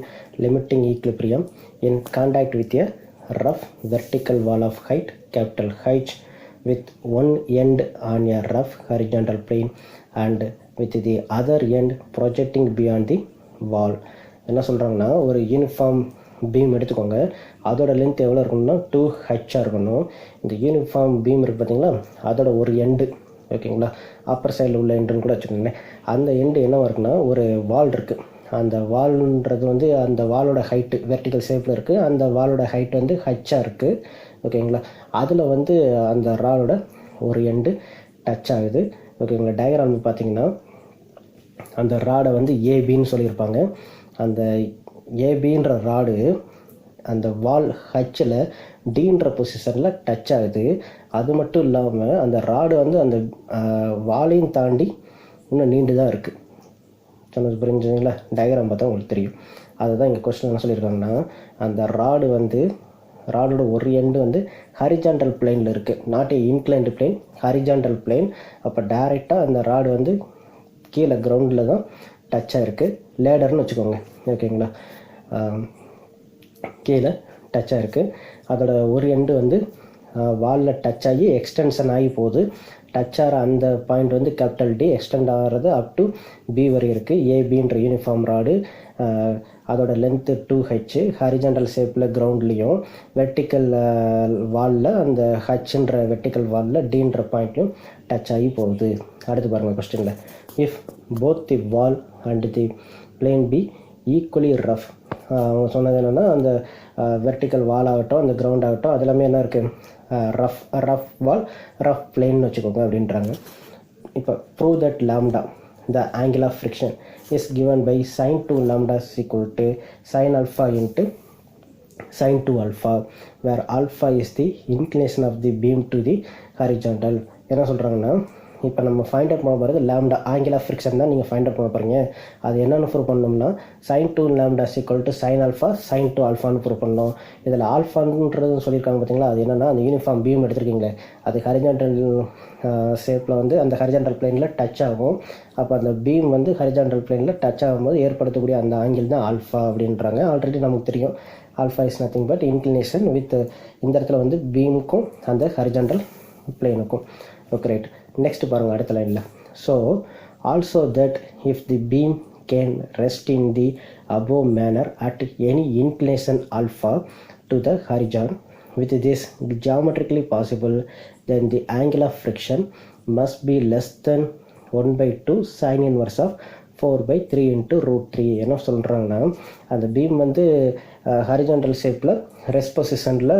limiting equilibrium in contact with a rough vertical wall of height capital H with one end on a rough horizontal plane and with the other end projecting beyond the wall. என்ன சொல்கிறாங்கன்னா, ஒரு யூனிஃபார்ம் பீம் எடுத்துக்கோங்க. அதோட லென்த் எவ்வளோ இருக்கணும்னா 2h இருக்கணும். இந்த யூனிஃபார்ம் பீம் இருக்குது பார்த்தீங்களா, அதோட ஒரு எண்டு, ஓகேங்களா, அப்பர் சைடில் உள்ள எண்டுன்னு கூட வச்சுக்கோங்களேன். அந்த எண்டு என்னவாக இருக்குன்னா, ஒரு வால் இருக்குது. அந்த வால்ன்றது வந்து அந்த வாலோட ஹைட்டு வெர்டிக்கல் ஷேப்பில் இருக்குது. அந்த வாலோட ஹைட் வந்து ஹச்சாக இருக்குது. ஓகேங்களா, அதில் வந்து அந்த ராடோட ஒரு எண்டு டச் ஆகுது. ஓகேங்களா, டயக்ராம் பார்த்தீங்கன்னா அந்த ராடை வந்து ஏபின்னு சொல்லியிருப்பாங்க. அந்த ஏபின்ற ராடு அந்த வால் ஹச்சில் டீன்ற பொசிஷனில் டச் ஆகுது. அது மட்டும் இல்லாமல் அந்த ராடு வந்து அந்த வாலையும் தாண்டி இன்னும் நீண்டு தான் இருக்குது. சொன்னது புரிஞ்சுங்களா? டயக்ராம் பார்த்தா உங்களுக்கு தெரியும். அதுதான் இங்கே கொஸ்டின் என்ன சொல்லியிருக்காங்கன்னா, அந்த ராடு வந்து ராடோட ஒரு எண்டு வந்து ஹரிஜான்டல் பிளேனில் இருக்குது, not a inclined plane, horizontal plane. அப்போ டைரெக்டாக அந்த ராடு வந்து கீழே கிரவுண்டில் தான் டச்சாக இருக்குது. லேடர்னு வச்சுக்கோங்க. ஓகேங்களா, கீழே டச்சாக இருக்குது. அதோட ஒரு எண்டு வந்து வாலில் டச் ஆகி எக்ஸ்டென்ஷன் ஆகி போகுது. டச் ஆகிற அந்த பாயிண்ட் வந்து கேபிட்டல் டி, எக்ஸ்டெண்ட் ஆகிறது அப் டு பி வரை இருக்குது. ஏபின்ற யூனிஃபார்ம் ராடு, அதோட லென்த்து 2h, ஹரிஜான்டல் ஷேப்பில் கிரவுண்ட்லேயும் வெர்டிக்கல் வாலில் அந்த ஹச்ன்ற வெர்டிக்கல் வாலில் டீன்ற பாயிண்ட்லையும் டச் ஆகி போகுது. அடுத்து பாருங்கள் கொஸ்டினில், if both the wall and the plane be equally rough. அவங்க சொன்னது என்னென்னா, அந்த வெர்டிக்கல் வால் ஆகட்டும், அந்த கிரவுண்ட் ஆகட்டும், அது எல்லாமே என்ன இருக்குது, ரஃப் வால் ரஃப் பிளேன்னு வச்சுக்கோங்க அப்படின்றாங்க. இப்போ prove that lambda the angle of friction is given by sin 2 lambda is equal to sin alpha into sin 2 alpha, where alpha is the inclination of the beam to the horizontal. என்ன சொல்கிறாங்கன்னா, இப்போ நம்ம ஃபைண்ட் அவுட் பண்ண போகிறது லேம்டா ஆங்கிள் ஆஃப் ஃப்ரிக்ஷன் தான் நீங்கள் ஃபைண்ட் அவுட் பண்ண போகிறீங்க. அது என்னென்னு ப்ரூவ் பண்ணோம்னா, sin 2 lambda is equal to sin alpha sin 2 alphaன்னு ப்ரூவ் பண்ணோம். இதில் ஆல்ஃபான்றது சொல்லியிருக்காங்க பார்த்தீங்களா, அது என்னென்னா அந்த யூனிஃபார்ம் பீம் எடுத்துருக்கீங்க, அது ஹரிஜான்டல் ஷேப்பில் வந்து அந்த ஹரிஜான்டல் பிளேனில் டச் ஆகும். அப்போ அந்த பீம் வந்து ஹரிஜான்டல் பிளேனில் டச் ஆகும்போது ஏற்படுத்தக்கூடிய அந்த ஆங்கிள் தான் ஆல்ஃபா அப்படின்றாங்க. ஆல்ரெடி நமக்கு தெரியும், alpha is nothing but inclination with, இந்த இடத்துல வந்து பீமுக்கும் அந்த ஹரிஜான்டல் பிளேனுக்கும். Okay right. நெக்ஸ்ட் பாருங்கள் அடுத்த லைனில். So also that if the beam can rest in the above manner at any inclination alpha to the horizon, with this geometrically possible, then the angle of friction must be less than 1/2 sin inverse of 4/3 into √3. என்ன சொல்கிறாங்கன்னா அந்த பீம் வந்து ஹரிஜான்டல் ஷேப்பில் ரெஸ்ட் பொசிஷனில்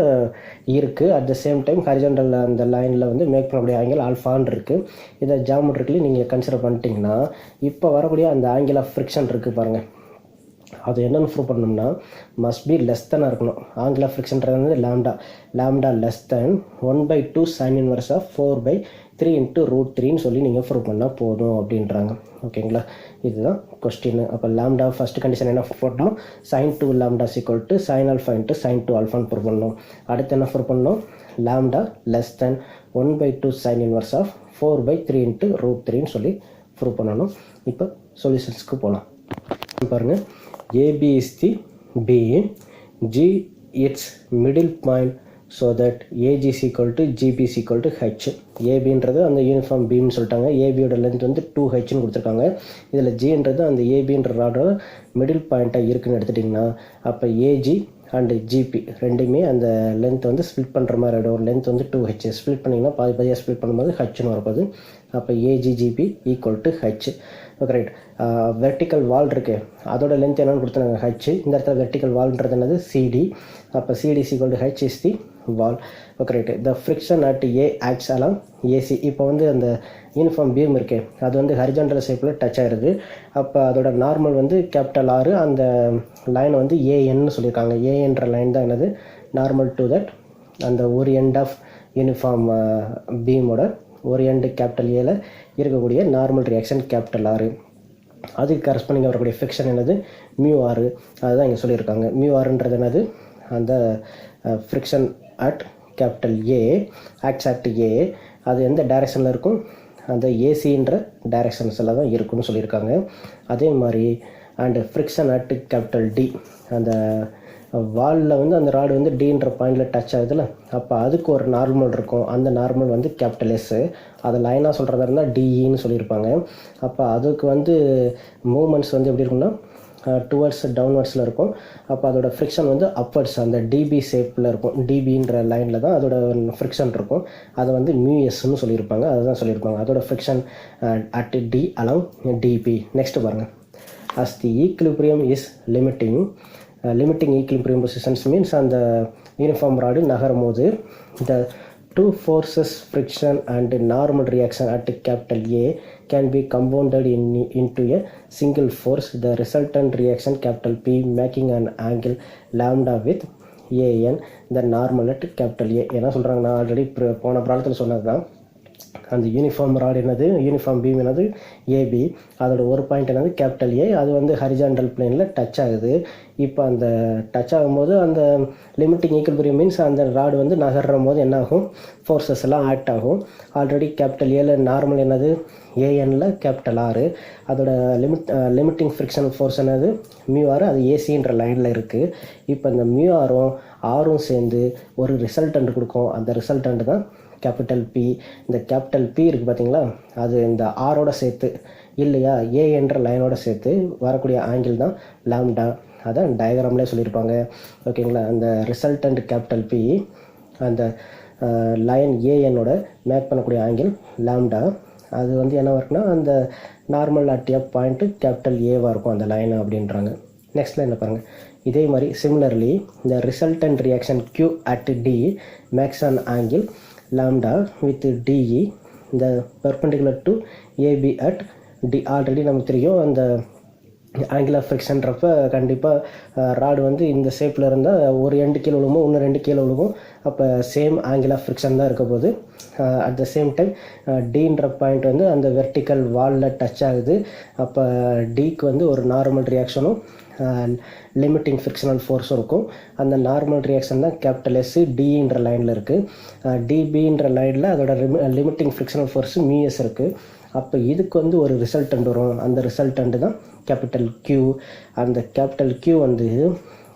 இருக்குது. At the same time horizontal அந்த லைனில் வந்து மேக் பண்ணக்கூடிய ஆங்கிள் ஆல்ஃபான்னு இருக்குது. இதை ஜாமெட்ரிக்கலி நீங்கள் கன்சிடர் பண்ணிட்டீங்கன்னா இப்போ வரக்கூடிய அந்த ஆங்கிள் ஆஃப் ஃப்ரிக்ஷன் இருக்குது பாருங்கள், அது என்னென்னு ப்ரூவ் பண்ணோம்னா மஸ்ட் பி லெஸ் தானாக இருக்கணும். ஆங்கிள் ஆஃப் ஃப்ரிக்ஷன்றது வந்து lambda less than 1/2 sine inverse of 4/3 into √3ன்னு சொல்லி நீங்கள் ப்ரூவ் பண்ணால் போதும் அப்படின்றாங்க. ஓகேங்களா, இதுதான் கொஸ்டின். அப்போ லாம்டா ஃபஸ்ட்டு கண்டிஷன் என்ன போட்டோம், sin 2 லாம்டா equal to sin alpha into sin 2 alphaன்னு ப்ரூவ் பண்ணணும். அடுத்து என்ன ப்ரூவ் பண்ணணும், lambda less than 1/2 sine inverse of 4/3 into √3ன்னு சொல்லி ப்ரூவ் பண்ணணும். இப்போ சொல்யூஷன்ஸ்க்கு போகலாம். பாருங்கள், AB is the beam, G its middle point, so that AG is equal to GB is equal to H. ABன்றது அந்த யூனிஃபார்ம் பீம்னு சொல்லிட்டாங்க. ஏபியோட லென்த் வந்து 2Hன்னு கொடுத்துருக்காங்க. இதில் ஜின்றது அந்த ஏபின்ற ராடோட மிடில் பாயிண்ட்டாக இருக்குன்னு எடுத்துட்டிங்கன்னா அப்போ ஏஜி அண்டு ஜிபி ரெண்டுமே அந்த லென்த் வந்து ஸ்ப்ளிட் பண்ணுற மாதிரி ஆகிடும். ஒரு லென்த் வந்து 2H ஸ்ப்ளிட் பண்ணிங்கன்னா பாதியாக ஸ்ப்ளிட் பண்ணும்போது ஹெச்னு வரப்போகுது. அப்போ AGGB equal to H. Okay right. Vertical wall இருக்குது, அதோட லென்த் என்னென்னு கொடுத்தாங்க ஹெச். இந்த இடத்துல வெர்டிக்கல் வால்ன்றது என்னது சிடி. அப்போ CD is equal to H is the wall. Okay right. The friction at A acts along AC. இப்போ வந்து அந்த யூனிஃபார்ம் பீம் இருக்கே அது வந்து ஹரிஜான்டல் ஷேப்பில் டச் ஆகிருது. அப்போ அதோட நார்மல் வந்து கேபிட்டல் ஆர், அந்த லைன் வந்து ஏஎன்னு சொல்லியிருக்காங்க. ஏஎன்ற லைன் தான் என்னது நார்மல் டு தட் அந்த ஒரு எண்ட் ஆஃப் யூனிஃபார்ம் பீமோட ஒரு எண்டு கேபிட்டல் ஏல இருக்கக்கூடிய நார்மல் ரியாக்ஷன் கேபிட்டல் ஆர். அதுக்கு கரஸ்பாண்டிங் வரக்கூடிய ஃப்ரிக்ஷன் என்னது μr. அதுதான் இங்கே சொல்லியிருக்காங்க. μrன்றது என்னது அந்த friction at capital A acts at A. அது எந்த டைரெக்ஷனில் இருக்கும், அந்த ஏசின்ற டைரெக்ஷன்ஸில் தான் இருக்குன்னு சொல்லியிருக்காங்க. அதே மாதிரி and friction at capital D, அந்த வாலில் வந்து அந்த ராடு வந்து டின்ற பாயிண்டில் டச் ஆகுதுல்ல, அப்போ அதுக்கு ஒரு நார்மல் இருக்கும். அந்த நார்மல் வந்து கேபிட்டல் எஸ்ஸு. அதை லைனாக சொல்கிறதா இருந்தால் டிஇன்னு சொல்லியிருப்பாங்க. அப்போ அதுக்கு வந்து மூமெண்ட்ஸ் வந்து எப்படி இருக்குன்னா டுவர்ட்ஸ் டவுன்வர்ட்ஸில் இருக்கும். அப்போ அதோட ஃப்ரிக்ஷன் வந்து அப்வர்ட்ஸ் அந்த டிபி ஷேப்பில் இருக்கும். டிபின்ற லைனில் தான் அதோட ஃப்ரிக்ஷன் இருக்கும். அதை வந்து மியூஎஸ்ன்னு சொல்லியிருப்பாங்க. அதுதான் சொல்லியிருப்பாங்க அதோட friction at D along DB. Next பாருங்கள், as the equilibrium is limiting equilibrium positions means அந்த யூனிஃபார்ம் ராடு நகரும் போது the two forces friction and normal reaction at capital A can be compounded into a single force. The resultant reaction capital P making an angle lambda with AN the normal at capital A. என்ன சொல்கிறாங்க, நான் ஆல்ரெடி போன ப்ராப்ளத்தில் சொன்னது தான். அந்த யூனிஃபார்ம் ராட் என்னது, யூனிஃபார்ம் பீம் என்னது ஏபி. அதோட ஒரு பாயிண்ட் என்னது கேபிட்டல் ஏ. அது வந்து ஹரிஜான்டல் பிளேனில் டச் ஆகுது. இப்போ அந்த டச் ஆகும்போது அந்த லிமிட்டிங் ஈக்குவலிபிரியம் மீன்ஸ் அந்த ராடு வந்து நகரும் போது என்ன ஆகும், ஃபோர்ஸஸ் எல்லாம் ஆக்ட் ஆகும். ஆல்ரெடி கேபிட்டல் ஏல நார்மல் என்னது ஏஎனில் கேபிட்டல் ஆர். அதோட லிமிட்டிங் ஃப்ரிக்ஷன் ஃபோர்ஸ் என்னது μr. அது ஏசின்ற லைனில் இருக்குது. இப்போ இந்த μrரும் ஆரும் சேர்ந்து ஒரு ரிசல்டன்ட் கொடுக்கும். அந்த ரிசல்டன்ட் தான் கேபிட்டல் பி. இந்த கேபிட்டல் பி இருக்குது பார்த்தீங்களா, அது இந்த ஆரோட சேர்த்து இல்லையா ஏ என்ற லைனோட சேர்த்து வரக்கூடிய ஆங்கிள் தான் லாம்டா. அதான் டயக்ராம்லேயே சொல்லியிருப்பாங்க. ஓகேங்களா, அந்த ரிசல்டன்ட் கேபிட்டல் பி அந்த லைன் ஏஎன்னோட மேக் பண்ணக்கூடிய ஆங்கிள் லாம்டா. அது வந்து என்ன இருக்குன்னா அந்த normal at a point capital ஏவாக இருக்கும் அந்த லைன் அப்படின்றாங்க. நெக்ஸ்ட் லைனில் பாருங்கள், இதே மாதிரி சிமிலர்லி இந்த resultant reaction Q at D makes an angle lambda with DE the perpendicular to AB at D. Already நமக்கு தெரியும் அந்த ஆங்கிள் ஆஃப் ஃப்ரிக்ஷன்றப்ப கண்டிப்பாக ராடு வந்து இந்த ஷேப்பில் இருந்தால் ஒரு எண்டு கீழே விழுவும், இன்னும் ரெண்டு கீழே விழுவும். அப்போ சேம் ஆங்கிள் ஆஃப் ஃப்ரிக்ஷன் தான் இருக்க போது. அட் த சேம் டைம் டீன்ற பாயிண்ட் வந்து அந்த வெர்டிக்கல் வாலில் டச் ஆகுது. அப்போ டிக்கு வந்து ஒரு நார்மல் ரியாக்ஷனும் லிமிட்டிங் ஃப்ரிக்ஷனல் ஃபோர்ஸும் இருக்கும். அந்த நார்மல் ரியாக்ஷன் தான் கேபிட்டல் எஸ் டின்ற லைனில் இருக்குது. டிபின்ற லைனில் அதோட லிமிட்டிங் ஃப்ரிக்ஷனல் ஃபோர்ஸு மிஎஸ் இருக்குது. அப்போ இதுக்கு வந்து ஒரு ரிசல்டன்ட் வரும். அந்த ரிசல்டன்ட் தான் கேபிட்டல் Q. அந்த கேபிட்டல் Q வந்து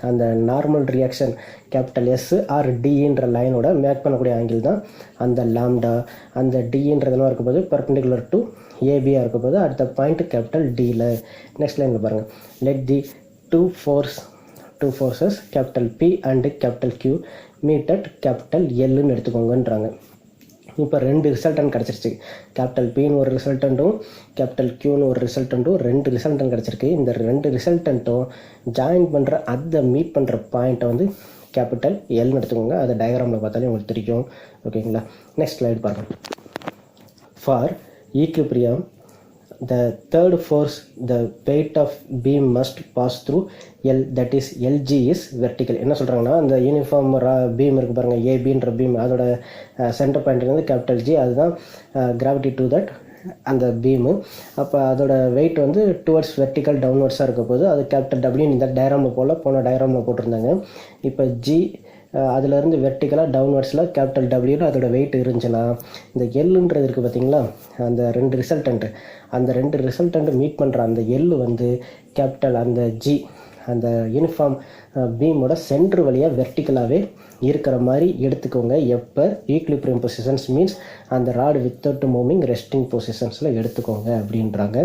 அந்த normal reaction capital S R டின்ற லைனோட மேக் பண்ணக்கூடிய ஆங்கிள் தான் அந்த லாம்டா. அந்த டின்றதெல்லாம் இருக்கும்போது பெர்பெண்டிகுலர் டு ஏபியாக இருக்கும்போது அடுத்த பாயிண்ட் கேபிட்டல் டியில். நெக்ஸ்ட் லைனில் பாருங்கள், let the two force two forces capital P and capital Q meet at capital Lன்னு எடுத்துக்கோங்கன்றாங்க. இப்போ ரெண்டு ரிசல்டன் கிடச்சிருச்சு. கேபிட்டல் பின்னு ஒரு ரிசல்டண்ட்டும் கேபிட்டல் கியூன்னு ஒரு ரிசல்டண்ட்டும் ரெண்டு ரிசல்டன் கிடச்சிருக்கு. இந்த ரெண்டு ரிசல்டண்ட்டும் ஜாயின் பண்ணுற அதை மீட் பண்ணுற பாயிண்ட்டை வந்து கேபிட்டல் எல்னு எடுத்துக்கோங்க. அதை டயக்ராமில் பார்த்தாலே உங்களுக்கு தெரியும். ஓகேங்களா, நெக்ஸ்ட் ஸ்லைடு பாருங்கள். For equilibrium the third force, the weight of beam must pass through L, that is LG is vertical. என்ன சொல்கிறாங்கன்னா, அந்த யூனிஃபார்ம் பீம் இருக்குது பாருங்கள், ஏபின்ற பீம், அதோட சென்டர் பாயிண்ட்லேருந்து கேபிட்டல் ஜி, அதுதான் கிராவிட்டி டு தட் அந்த பீமு. அப்போ அதோட வெயிட் வந்து டுவர்ட்ஸ் வெர்டிக்கல் டவுன்வர்ட்ஸாக இருக்க போது அது கேபிட்டல் டபிள்யூ இந்த டயக்ராமில் போன டயக்ராமில் போட்டிருந்தாங்க. இப்போ ஜி அதிலேருந்து வெர்டிக்கலாக டவுன்வர்ட்ஸில் கேபிட்டல் டபிள்யூன்னு அதோட வெயிட் இருந்துச்சுன்னா, இந்த எல்லுன்றது இருக்குது பார்த்தீங்களா, அந்த ரெண்டு ரிசல்டண்ட்டு மீட் பண்ணுற அந்த எல்லு வந்து கேபிட்டல் அந்த ஜி அந்த யூனிஃபார்ம் பீமோட சென்ட்ரு வழியாக வெர்டிக்கலாகவே இருக்கிற மாதிரி எடுத்துக்கோங்க. எப்போ ஈக்விலிபிரியம் பொசிஷன்ஸ் மீன்ஸ் அந்த ராடு வித்தவுட் மூவிங் ரெஸ்டிங் பொசிஷன்ஸில் எடுத்துக்கோங்க அப்படின்றாங்க.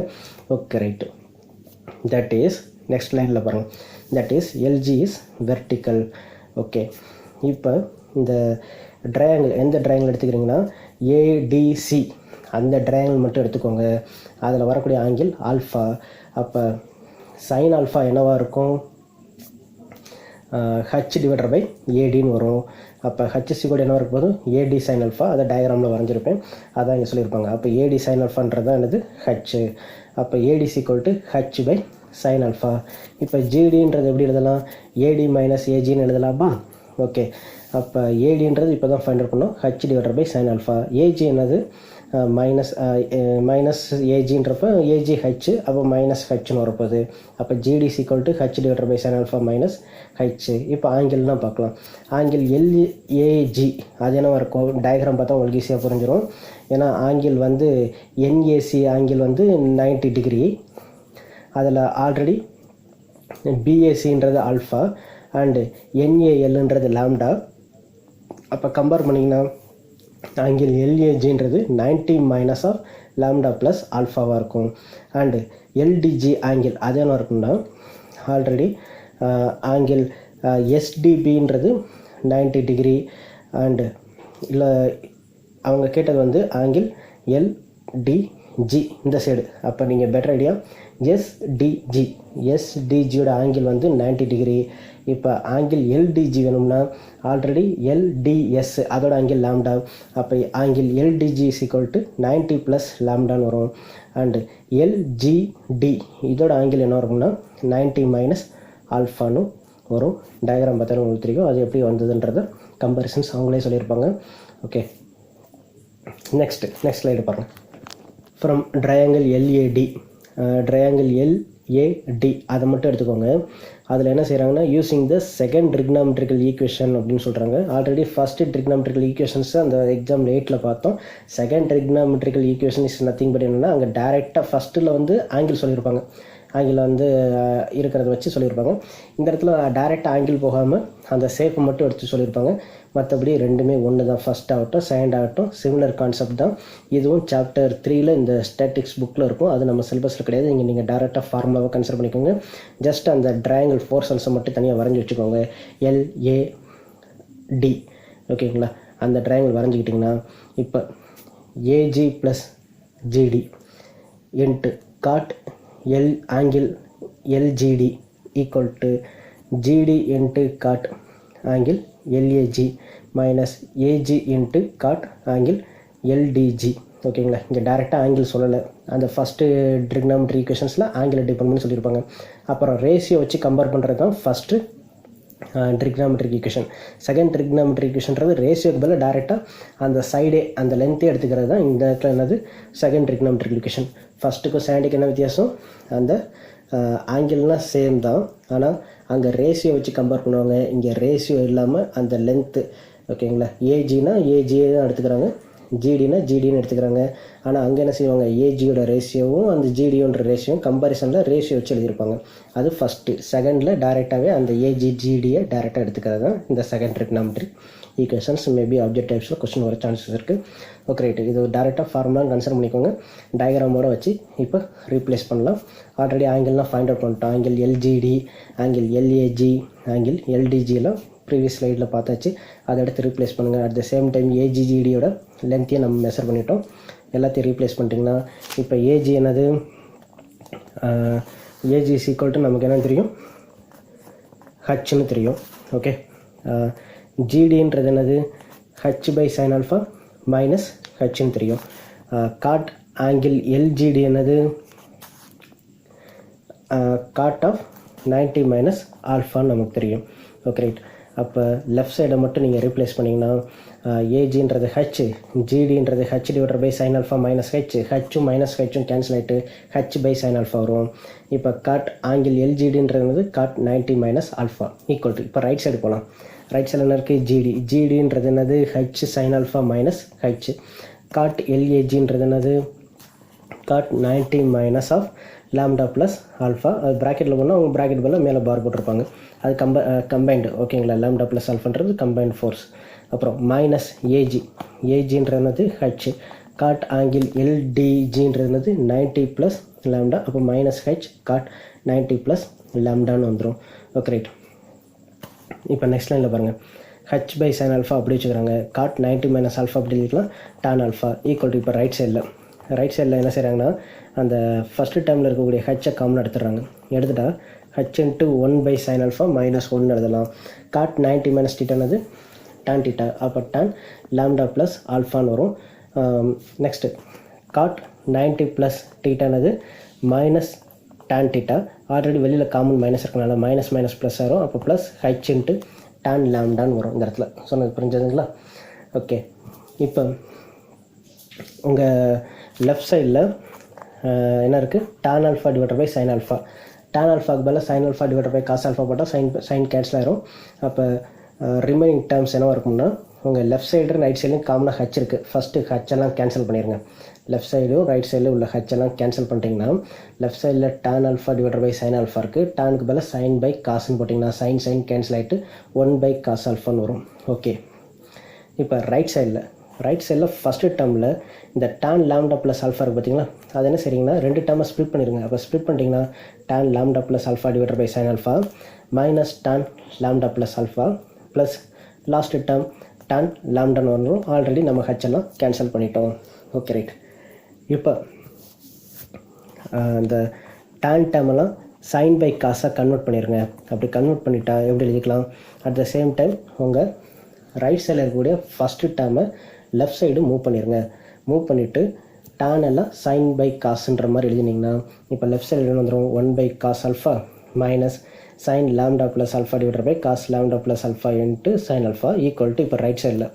Okay, right. That is next லைனில் பாருங்கள், that is LG is vertical. Okay, இப்போ இந்த ட்ரையாங்கிள் எந்த ட்ரையாங்கிள் எடுத்துக்கிறீங்கன்னா ஏடிசி அந்த ட்ரையாங்கிள் மட்டும் எடுத்துக்கோங்க. அதில் வரக்கூடிய ஆங்கிள் ஆல்ஃபா. அப்போ சைன் ஆல்ஃபா என்னவாக இருக்கும், ஹச் டிவைடர் பை ஏடின்னு வரும். அப்போ ஹச்சி கூட என்ன இருக்கும் போது ஏடி சைன் ஆல்ஃபா, அதை டயக்ராமில் வரைஞ்சிருப்பேன், அதான் இங்கே சொல்லியிருப்பாங்க. அப்போ ஏடி சைன் ஆல்ஃபான்றது தான் என்னது ஹச். அப்போ ADC equal to H by sine alpha. இப்போ ஜிடின்றது எப்படி எழுதலாம், ஏடி மைனஸ் ஏஜின்னு எழுதலாமா? ஓகே, அப்போ ஏடின்றது இப்போ தான் ஃபைண்ட் அவுட் பண்ணோம், H divider by sine alpha. AG என்னது மைனஸ் ஏஜின்றப்போ ஏஜி ஹச், அப்போ மைனஸ் ஹச்னு வரப்போகுது. அப்போ GD equal to H divider by sine alpha minus H. இப்போ ஆங்கிள்னால் பார்க்கலாம். ஆங்கிள் எல்ஏஜி அது என்ன இருக்கும், டயக்ராம் பார்த்தா உங்களுக்கு ஈஸியாக புரிஞ்சிடும். ஏன்னா ஆங்கிள் வந்து என்ஏசி ஆங்கிள் வந்து 90 டிகிரி, அதில் ஆல்ரெடி பிஏசின்றது ஆல்ஃபா அண்டு என்ஏஎல்ன்றது லாம்டா. அப்போ கம்பேர் பண்ணிங்கன்னா ஆங்கிள் எல்ஏஜின்றது 90 மைனஸ் ஆஃப் லாம்டா ப்ளஸ் ஆல்ஃபாவாக இருக்கும். அண்டு எல்டிஜி ஆங்கிள் அது என்ன இருக்குன்னா, ஆல்ரெடி ஆங்கிள் எஸ்டிபின்றது 90 டிகிரி அண்டு இல்லை அவங்க கேட்டது வந்து ஆங்கிள் எல்டிஜி இந்த சைடு. அப்போ நீங்கள் பெட்டர் ஐடியா எஸ்டிஜியோட ஆங்கிள் வந்து 90 டிகிரி. இப்போ ஆங்கிள் எல்டிஜி வேணும்னா ஆல்ரெடி எல்டிஎஸ் அதோட ஆங்கிள் லாம்டா. அப்போ angle LDG is equal to 90 plus லாம்டான்னு வரும். அண்டு எல்ஜிடி இதோட ஆங்கிள் என்ன வரும்னா 90 மைனஸ் ஆல்ஃபான்னு வரும். டயக்ராம் பார்த்தாலும் உங்களுக்கு தெரியும் அது எப்படி வந்ததுன்றத கம்பேரிசன்ஸ் அவங்களே சொல்லியிருப்பாங்க. ஓகே, நெக்ஸ்ட் ஸ்லைடு பாருங்கள். From triangle LAD, triangle LAD அதை மட்டும் எடுத்துக்கோங்க. அதில் என்ன செய்கிறாங்கன்னா, using the second trigonometrical equation அப்படின்னு சொல்கிறாங்க. ஆல்ரெடி ஃபஸ்ட்டு ட்ரிக்னாமெட்ரிக்கல் ஈக்குவேஷன்ஸ் அந்த எக்ஸாம் 8ல் பார்த்தோம். Second trigonometrical equation is nothing but என்னென்னா, அங்கே டேரெக்டாக ஃபஸ்ட்டில் வந்து ஆங்கிள் சொல்லியிருப்பாங்க, ஆங்கிள் வந்து இருக்கிறத வச்சு சொல்லியிருப்பாங்க. இந்த இடத்துல டைரெக்ட் ஆங்கிள் போகாமல் அந்த ஷேப்பை மட்டும் எடுத்து சொல்லியிருப்பாங்க. மற்றபடி ரெண்டுமே ஒன்று தான். ஃபஸ்ட் ஆகட்டும் செகண்ட் ஆகட்டும் சிமிலர் கான்செப்ட் தான். இதுவும் சாப்டர் 3ல் இந்த ஸ்டாட்டிக்ஸ் புக்கில் இருக்கும், அது நம்ம சிலபஸில் கிடையாது. நீங்கள் டேரெக்டாக ஃபார்முலாவை கன்சிடர் பண்ணிக்கோங்க. ஜஸ்ட் அந்த ட்ரையாங்கிள் போர்ஷன்ஸை மட்டும் தனியாக வரைஞ்சி வச்சுக்கோங்க, எல்ஏடி. ஓகேங்களா, அந்த ட்ரையாங்கிள் வரைஞ்சிக்கிட்டிங்கன்னா இப்போ AG plus GD into cot L angle LGD equal to GD into cot angle LAG minus AG into cot angle LDG. ஓகேங்களா, இங்கே டேரெக்டாக ஆங்கிள் சொல்லலை. அந்த ஃபஸ்ட்டு ட்ரிக்னாமெட்ரி ஈக்குவேஷன்ஸில் ஆங்கிள் டிபெண்ட் சொல்லியிருப்பாங்க. அப்புறம் ரேஷியோ வச்சு கம்பேர் பண்ணுறது தான் first trigonometric equation. Second trigonometric ஈக்குவேஷன்றது ரேஷியோக்கு பதில் டேரெக்டாக அந்த சைடே அந்த லென்த்தே எடுத்துக்கிறது தான் இந்த இடத்துல என்னது செகண்ட் ட்ரிக்னாமெட்ரிக் ஈக்குவேஷன். ஃபஸ்ட்டுக்கும் செகண்டுக்கு என்ன வித்தியாசம், அந்த ஆங்கிள்னால் சேம் தான், ஆனால் அங்கே ரேஷியோ வச்சு கம்பேர் பண்ணுவாங்க. இங்கே ரேஷியோ இல்லாமல் அந்த லென்த்து. ஓகேங்களா, ஏஜினா ஏஜியே தான் எடுத்துக்கிறாங்க, ஜிடினா ஜிடின்னு எடுத்துக்கிறாங்க. ஆனால் அங்கே என்ன செய்வாங்க, ஏஜியோட ரேஷியோவும் அந்த ஜிடியோன்ற ரேஷியோவும் கம்பாரிசனில் ரேஷியோ வச்சு எழுதியிருப்பாங்க. அது ஃபஸ்ட்டு. செகண்டில் டேரெக்டாகவே அந்த ஏஜி ஜிடியை டேரெக்டாக எடுத்துக்கிறது தான் இந்த second trigonometry equations. Maybe object டைப்ஸில் கொஸ்டின் வர சான்சஸ் இருக்குது. ஓகே ரைட்டு, இது டேரெக்டாக ஃபார்முலான்னு கன்சிடர் பண்ணிக்கோங்க. டயக்ராமோட வச்சு இப்போ ரீப்ளேஸ் பண்ணலாம். ஆல்ரெடி ஆங்கிள்லாம் ஃபைண்ட் அவுட் பண்ணிட்டோம். Angle LGD, angle LAG, angle எல்டிஜிலாம் ப்ரீவியஸ் ஸ்லைடில் பார்த்தாச்சு. அதை எடுத்து ரீப்ளேஸ் பண்ணுங்கள். அட் த சேம் டைம் ஏஜிஜிடியோட லென்த்தையும் நம்ம மெஷர் பண்ணிட்டோம். எல்லாத்தையும் ரீப்ளேஸ் பண்ணிட்டிங்கன்னா இப்போ ஏஜி என்னது, ஏஜி இஸ் ஈக்குவல் டு நமக்கு என்ன தெரியும், ஹச்னு தெரியும். ஓகே, ஜிடின்றது என்னது, H by sine alpha minus ஹச்னு தெரியும். காட் ஆங்கிள் எல்ஜிடி என்னது, காட் ஆஃப் 90 மைனஸ் ஆல்ஃபான்னு நமக்கு தெரியும். ஓகே ரைட், அப்போ லெஃப்ட் சைடை மட்டும் நீங்கள் ரீப்ளேஸ் பண்ணிங்கன்னா ஏஜின்றது ஹச், ஜிடின்றது H divider by sine alpha minus H, ஹச்சும் மைனஸ் ஹச்சும் கேன்சல் ஆகிட்டு ஹச் பை சைன் ஆல்ஃபா வரும். இப்போ காட் ஆங்கிள் எல்ஜிடின்றது cot 90 minus alpha equal to, இப்போ ரைட் சைடு போகலாம். ரைட் சைடில் என்ன இருக்குது, ஜிடி, ஜிடின்றது என்னது H sine alpha minus H. Cot எல்ஏஜின்றது என்னது cot 90 minus of lambda plus alpha. அது ப்ராக்கெட்டில் போனால் அவங்க ப்ராக்கெட் போல் மேலே பார் போட்டிருப்பாங்க. அது கம்பைண்டு. ஓகேங்களா, லாம்டா ப்ளஸ் ஆல்ஃபான்றது கம்பைண்ட் ஃபோர்ஸ். அப்புறம் மைனஸ் ஏஜி, ஏஜின்றது ஹச். காட் ஆங்கிள் எல்டிஜின்றது 90 ப்ளஸ் லாம்டா, அப்போ மைனஸ் ஹெச் காட் 90 ப்ளஸ் லாம்டான்னு வந்துடும். ஓகே ரைட், இப்போ நெக்ஸ்ட் லைனில் பாருங்கள், ஹச் பை சைன் ஆல்ஃபா அப்படி வச்சுக்கிறாங்க. காட் 90 மைனஸ் ஆல்ஃபா அப்படி இருக்கலாம், டான் ஆல்ஃபா ஈக்குவல் டு, இப்போ ரைட் சைடில் என்ன செய்கிறாங்கன்னா அந்த ஃபஸ்ட்டு டைமில் இருக்கக்கூடிய ஹெச்சை காமன் எடுத்துடுறாங்க. எடுத்துட்டா H into 1 by sine alpha minus 1 எழுதலாம். காட் 90 மைனஸ் டீட்டானது டான் டீட்டா, அப்போ டான் லாம்டா ப்ளஸ் ஆல்ஃபான்னு வரும். நெக்ஸ்ட்டு காட் 90 ப்ளஸ் டீட்டானது மைனஸ் டான் டீட்டா. ஆல்ரெடி வெளியில் காமன் மைனஸ் இருக்கனால மைனஸ் மைனஸ் ப்ளஸ் வரும். அப்போ ப்ளஸ் ஹச் இன்ட்டு டான் லாம்டான்னு வரும். இந்த இடத்துல சொன்னது புரிஞ்சதுங்களா? ஓகே, இப்போ உங்கள் லெஃப்ட் சைடில் என்ன இருக்குது, tan alpha divider by sine alpha. Tan ஆல்ஃபாக்கு பதில் sine alpha divider by cos alpha போட்டால் சைன் கேன்சல் ஆயிரும். அப்போ ரிமைனிங் டேர்ம்ஸ் என்னவாக இருக்கும்னா, உங்கள் லெஃப்ட் சைடு ரைட் சைட்லையும் காமனாக ஹச் இருக்குது. ஃபஸ்ட்டு ஹச்செல்லாம் கேன்சல் பண்ணிடுங்க. லெஃப்ட் சைடும் ரைட் சைடில் உள்ள ஹச்செல்லாம் கேன்சல் பண்ணிட்டீங்கன்னா லெஃப்ட் சைடில் tan alpha divider by sine alpha இருக்குது. டானுக்கு பதில் சைன் பை காசுன்னு போட்டிங்கன்னா சைன் கேன்சல் ஆகிட்டு 1 பை காஸ் ஆல்ஃபான்னு வரும். ஓகே, இப்போ ரைட் சைடில் ஃபஸ்ட்டு டேர்மில் இந்த டான் லாம்டா ப்ளஸ் ஆல்ஃபா இருக்குது பார்த்தீங்களா, அது என்ன சரிங்கன்னா ரெண்டு டேர்மை ஸ்ப்ளிட் பண்ணிடுங்க. அப்போ ஸ்ப்ளிட் பண்ணிட்டீங்கன்னா tan lambda plus alpha divider by sine alpha minus tan lambda plus alpha plus last term tan லாம்டான்னு வரணும். ஆல்ரெடி நம்ம ஹச்செல்லாம் கேன்சல் பண்ணிட்டோம். ஓகே ரைட், இப்போ இந்த டான் டேர்மெல்லாம் சைன் பை காசாக கன்வெர்ட் பண்ணிடுங்க. அப்படி கன்வெர்ட் பண்ணிட்டா எப்படி எழுதிக்கலாம், அட் த சேம் டைம் உங்கள் ரைட் சைடில் இருக்கக்கூடிய ஃபஸ்ட்டு டேர்மை லெஃப்ட் சைடு மூவ் பண்ணிடுங்க. மூவ் பண்ணிவிட்டு டான் எல்லாம் சைன் பை காசுன்ற மாதிரி எழுதினீங்கன்னா இப்போ லெஃப்ட் சைடு என்ன வந்துடும், 1 by cos alpha minus sine lambda plus alpha divider by cos lambda plus alpha into sine alpha equal to, இப்போ ரைட் சைடில்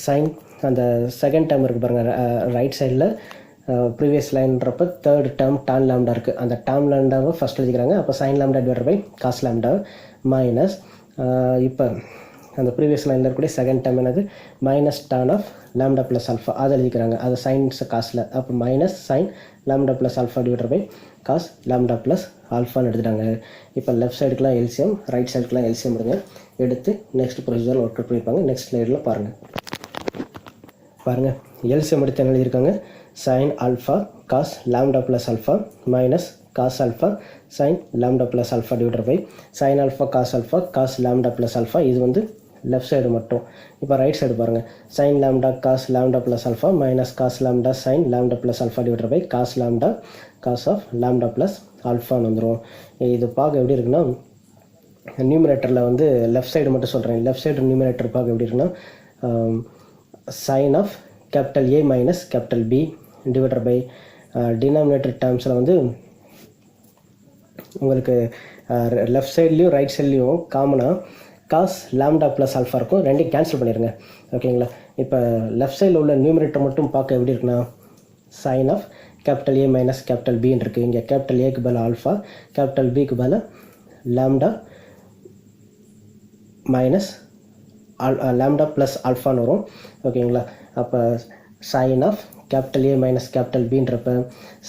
சைன் அந்த செகண்ட் டேர்ம் இருக்குது பாருங்கள். ரைட் சைடில் ப்ரீவியஸ் லைன்றப்போ தேர்ட் டேர்ம் டான் லாம்டா இருக்குது. அந்த டான் லாம்டாவை ஃபஸ்ட் எழுதிக்கிறாங்க. அப்போ sine lambda divider by cos lambda minus இப்போ அந்த ப்ரீவியஸ் லைனில் இருக்கக்கூடிய செகண்ட் டேர்ம் என்னது, minus tan of lambda plus alpha அதை எழுதிக்கிறாங்க. அது சைன்ஸ் காசில், அப்போ minus sine lambda plus alpha divider by cos lambda plus ஆல்ஃபான்னு எடுத்துட்டாங்க. இப்போ லெஃப்ட் சைடுக்குலாம் எல்சிஎம், ரைட் சைடுக்குலாம் எல்சிஎம் எடுத்து நெக்ஸ்ட் ப்ரொசீஜர் ஒர்க் அவுட் பண்ணியிருப்பாங்க. நெக்ஸ்ட் ஸ்லைடில் பாருங்கள் எல்சிஎம் எடுத்து என்ன எழுதியிருக்காங்க, sine alpha cos lambda plus alpha minus cos alpha sine lambda plus alpha divider by sine alpha cos lambda plus alpha. இது வந்து லெஃப்ட் சைடு மட்டும். இப்போ ரைட் சைடு பாருங்கள், sine lambda cos lambda plus alpha minus cos lambda sine lambda plus alpha divider by cos lambda cos of lambda plus ஆல்ஃபான்னு வந்துடும். இது பார்க்க எப்படி இருக்குன்னா, நியூமரேட்டரில் வந்து லெஃப்ட் சைடு மட்டும் சொல்கிறேன். லெஃப்ட் சைடு நியூமரேட்டர் பார்க்க எப்படி இருக்குன்னா, sine of capital A minus capital B divider by denominator டேர்ம்ஸில் வந்து உங்களுக்கு லெஃப்ட் சைட்லேயும் ரைட் சைட்லேயும் காமனாக காஸ் லாம்டா ப்ளஸ் ஆல்ஃபா இருக்கும். ரெண்டையும் கேன்சல் பண்ணிடுங்க. ஓகேங்களா, இப்போ லெஃப்ட் சைடில் உள்ள நியூமரேட்டர் மட்டும் பார்க்க எப்படி இருக்குன்னா, sine of capital A minus capital பின்னு இருக்குது. இங்கே கேபிட்டல் ஏக்கு பதில் ஆல்ஃபா, கேபிட்டல் பிக்கு பதில் லாம்டா மைனஸ் லாம்டா ப்ளஸ் ஆல்ஃபான்னு வரும். ஓகேங்களா, அப்போ sine of capital A minus capital பின்றப்ப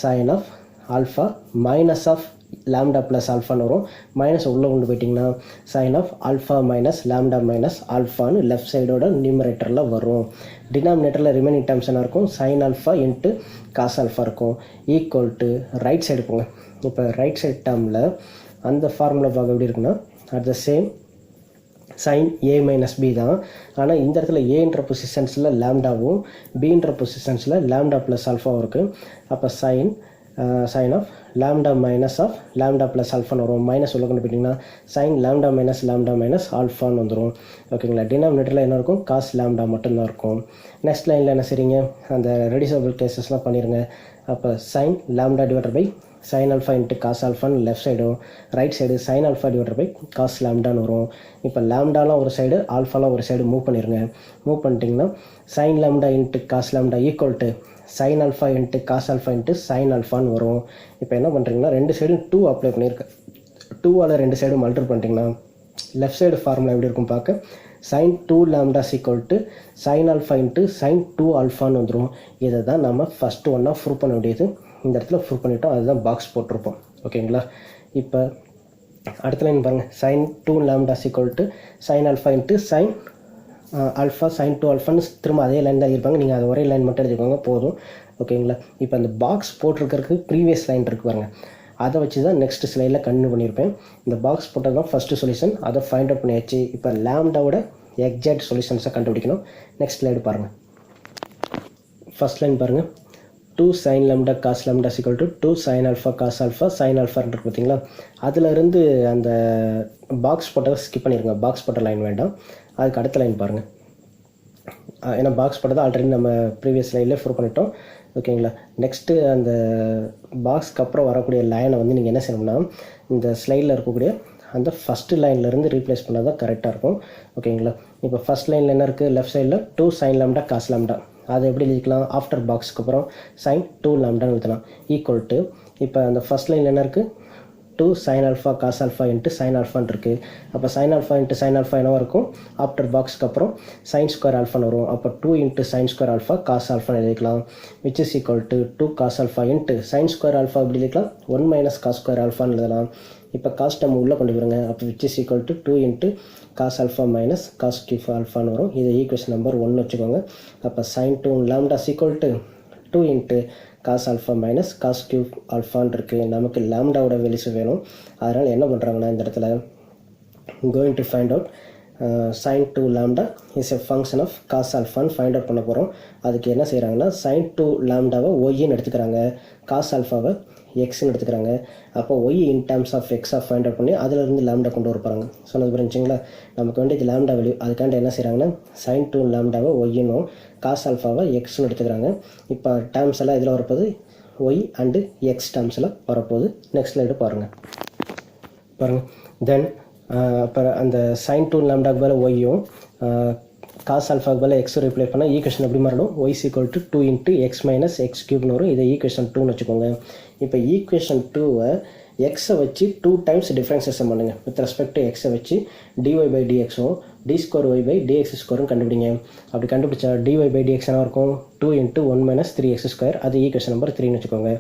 sine of alpha minus of lambda plus ஆல்ஃபான்னு வரும். மைனஸ் உள்ளே கொண்டு போயிட்டிங்கன்னா sine of alpha minus lambda minus ஆல்ஃபான்னு லெஃப்ட் சைடோட நியூமரேட்டரில் வரும். டினாமினேட்டரில் ரிமைனிங் டேர்ம்ஸ் என்ன இருக்கும்? Sine alpha into cos alpha இருக்கும். ஈக்குவல் டு ரைட் சைடு போங்க. இப்போ ரைட் சைடு டேர்மில் அந்த ஃபார்முலா பார்க்க எப்படி இருக்குன்னா at the same sine A minus B தான். ஆனால் இந்த இடத்துல ஏன்ற பொசிஷன்ஸில் லேம்டாவும் பின்ற பொசிஷன்ஸில் லேம்டா ப்ளஸ் ஆல்ஃபாவும் இருக்குது. அப்போ sine of lambda minus of lambda plus ஆல்ஃபான்னு வரும். மைனஸ் உள்ள கொண்டு போயிட்டிங்கன்னா சைன் லேம்டா மைனஸ் ஆல்ஃபான்னு வந்துடும். ஓகேங்களா? டினாமினேட்டரில் என்ன இருக்கும்? காஸ் லேம்டா மட்டும்தான் இருக்கும். நெக்ஸ்ட் லைனில் என்ன செய்றீங்க? அந்த ரெடியூசபிள் கேசஸ்லாம் பண்ணிடுங்க. அப்போ sine lambda divided by sine alpha into cos ஆல்ஃபான்னு லெஃப்ட் சைடும், right side sine alpha divided by cos லேம்டான்னு வரும். இப்போ லேம்டாலாம் ஒரு சைடு, ஆல்ஃபாலாம் ஒரு சைடு மூவ் பண்ணிடுங்க. மூவ் பண்ணிட்டிங்கன்னா sine lambda into cos lambda equal to sine alpha into cos alpha into sine ஆல்ஃபான்னு வரும். இப்போ என்ன பண்ணுறீங்கன்னா ரெண்டு சைடும் 2 அப்ளை பண்ணியிருக்கேன். 2ஆல் ரெண்டு சைடும் மல்டிபிள் பண்ணிட்டீங்கன்னா லெஃப்ட் சைடு ஃபார்முலா எப்படி இருக்கும் பார்க்க? Sine 2 lambdas equal to sine alpha into sine 2 ஆல்ஃபான்னு வந்துடும். இதை தான் நம்ம ஃபஸ்ட்டு ஒன்றா ப்ரூவ் பண்ண வேண்டியது. இந்த இடத்துல ப்ரூவ் பண்ணிட்டோம், அதுதான் பாக்ஸ் போட்டிருப்போம். ஓகேங்களா? இப்போ அடுத்த லைன் பாருங்கள். Sine 2 lambdas equal to sine alpha into sine alpha sine 2 ஆல்ஃபான்னு திரும்ப அதே லைன் தான் இருப்பாங்க. நீங்கள் அது ஒரே லைன் மட்டும் எடுத்துக்கோங்க போதும். ஓகேங்களா? இப்போ அந்த பாக்ஸ் போட்டிருக்கிறதுக்கு ப்ரீவியஸ் லைன் இருக்குது பாருங்கள், அதை வச்சு தான் நெக்ஸ்ட் ஸ்லைடில் கண்டினியூ பண்ணியிருப்பேன். இந்த பாக்ஸ் போட்டது தான் ஃபஸ்ட்டு சொல்யூஷன், அதை ஃபைண்ட் அவுட் பண்ணியாச்சு. இப்போ லேம்டாவோட எக்ஸாக்ட் சொல்யூஷன்ஸை கண்டுபிடிக்கணும். நெக்ஸ்ட் ஸ்லைடு பாருங்கள். ஃபஸ்ட் லைன் பாருங்கள். 2 sin lambda cos lambda equal to 2 sin alpha cos alpha sin alpha இருக்கு பார்த்தீங்களா? அதிலிருந்து அந்த பாக்ஸ் போட்டதை ஸ்கிப் பண்ணிடுங்க. பாக்ஸ் போட்ட லைன் வேண்டாம். அதுக்கு அடுத்த லைன் பாருங்கள். ஏன்னா பாக்ஸ் போட்டதை ஆல்ரெடி நம்ம ப்ரீவியஸ் லைனில் ப்ரூவ் பண்ணிட்டோம். ஓகேங்களா? நெக்ஸ்ட்டு அந்த பாக்ஸ்க்கு அப்புறம் வரக்கூடிய லைனை வந்து நீங்கள் என்ன செய்யணும்னா இந்த ஸ்லைடில் இருக்கக்கூடிய அந்த ஃபஸ்ட்டு லைன்லேருந்து ரீப்ளேஸ் பண்ணால் தான் கரெக்டாக இருக்கும். ஓகேங்களா? இப்போ ஃபஸ்ட் லைனில் என்ன இருக்குது? லெஃப்ட் சைடில் 2 sin lambda cos lambda, அதை எப்படி எழுதிக்கலாம்? ஆஃப்டர் பாக்ஸுக்கு அப்புறம் சைன் 2 லேம்டான்னு எழுதலாம். ஈக்குவல் டு இப்போ அந்த ஃபஸ்ட் லைனில் என்ன இருக்குது? 2 sin alpha cos alpha into sine ஆல்ஃபான்னு இருக்குது. அப்போ sine alpha into sine alpha என்னவாக இருக்கும்? ஆஃப்டர் பாக்ஸுக்கு அப்புறம் சைன் ஸ்கொயர் ஆல்ஃபான்னு வரும். அப்போ 2 into sine square alpha cos ஆல்ஃபான்னு எழுதிக்கலாம். Which is equal to 2 cos alpha into sine square alpha எப்படி எழுதிக்கலாம்? 1 மைனஸ் காஸ் ஸ்கொயர் ஆல்ஃபான்னு எழுதலாம். இப்போ காஸ் டம் உள்ளே கொண்டு போயிருங்க. அப்போ which is equal to 2 into cos alpha minus cos cube ஆல்ஃபான்னு வரும். இது ஈக்குவேஷன் நம்பர் 1 வச்சுக்கோங்க. அப்போ sine 2 lambda equal to 2 into cos alpha minus cos cube ஆல்ஃபான்னு இருக்குது. நமக்கு லேம்டாவோட வேல்யூஸ் வேணும். அதனால் என்ன பண்ணுறாங்கன்னா இந்த இடத்துல going to find out sin 2 lambda is a function of cos alpha find out பண்ண போகிறோம். அதுக்கு என்ன செய்கிறாங்கன்னா sin 2 லாம்டாவை ஒய்ன்னு எடுத்துக்கிறாங்க, காஸ் ஆல்ஃபாவை எக்ஸ்ன்னு எடுத்துக்கிறாங்க. அப்போ ஒய் இன் டேர்ம்ஸ் ஆஃப் எக்ஸாக ஃபைண்ட் அவுட் பண்ணி அதிலிருந்து லேம்டா கொண்டு வரப்பாங்க. சொன்னது புரிஞ்சுங்களா? நமக்கு வேண்டியது லேம்டா வேல்யூ. அதுக்காண்டி என்ன செய்கிறாங்கன்னா sin 2 லாம்டாவை ஒய்னும் காஸ் ஆல்ஃபாவை எக்ஸ்ன்னு எடுத்துக்கிறாங்க. இப்போ டேர்ம்ஸ் எல்லாம் இதில் வரப்போது ஒய் அண்டு எக்ஸ் டேர்ம்ஸில் வரப்போகுது. நெக்ஸ்ட் ஸ்லைடு பாருங்கள். தென் இப்போ அந்த sin 2 லாம்டாக்கு மேலே ஒய்யும் காஸ் ஆல்ஃபாக்கு மேலே எக்ஸும் ரிப்ளை பண்ணால் ஈக்குவேஷன் எப்படி மாறிடும்? Y equal to 2 into x minus x கியூப்னு வரும். இதை ஈக்குவேஷன் 2ன்னு வச்சுக்கோங்க. இப்போ ஈக்குவேஷன் 2வை எக்ஸை வச்சு 2 டைம்ஸ் டிஃப்ரென்சேஷன் பண்ணுங்கள். வித் ரெஸ்பெக்ட் டு எக்ஸை வச்சு dy பை dxும் d square y by dx ஸ்கொயரும் கண்டுபிடிங்க. அப்படி கண்டுபிடிச்சா dy பை dx என்ன இருக்கும்? 2 இன்ட்டு 1 மைனஸ் 3x ஸ்கொயர். அது ஈக்குவேஷன் நம்பர் 3ன்னு வச்சுக்கோங்க.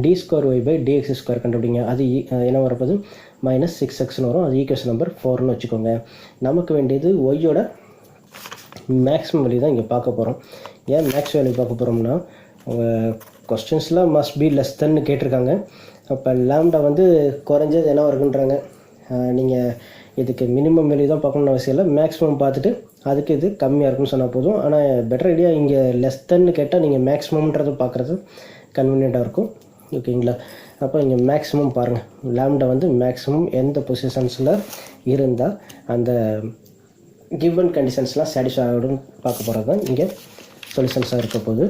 d square y by dx square கண்டுபிடிங்க. அது என்ன வரப்போது? மைனஸ் 6xன்னு வரும். அது ஈக்குவேஷன் நம்பர் 4ன்னு வச்சுக்கோங்க. நமக்கு வேண்டியது ஒய்யோட மேக்ஸிமம் வேல்யூ தான் இங்கே பார்க்க போகிறோம். ஏன் மேக்ஸ் வேல்யூ பார்க்க போகிறோம்னா கொஸ்டின்ஸில் மஸ்ட் பி லெஸ் தென்னு கேட்டிருக்காங்க. அப்போ லேம்டா வந்து குறைஞ்சது என்ன இருக்குன்றாங்க. நீங்கள் இதுக்கு மினிமம் வேல்யூ தான் பார்க்கணுன்னு அவசியம் இல்லை. மேக்ஸிமம் பார்த்துட்டு அதுக்கு இது கம்மியாக இருக்குன்னு சொன்னால் போதும். ஆனால் பெட்டர் ஐடியா இங்கே லெஸ் தென்னு கேட்டால் நீங்கள் மேக்ஸிமம்ன்றது பார்க்குறது கன்வீனியண்ட்டாக இருக்கும். ஓகேங்களா? அப்போ இங்கே மேக்ஸிமம் பாருங்கள். லேம்டா வந்து மேக்ஸிமம் எந்த பொசிஷன்ஸில் இருந்தால் அந்த கிவன் கண்டிஷன்ஸ்லாம் சாட்டிஸ்ஃபை ஆகிடும் பார்க்க போகிறது தான் இங்கே சொல்யூஷன்ஸாக இருக்க போது.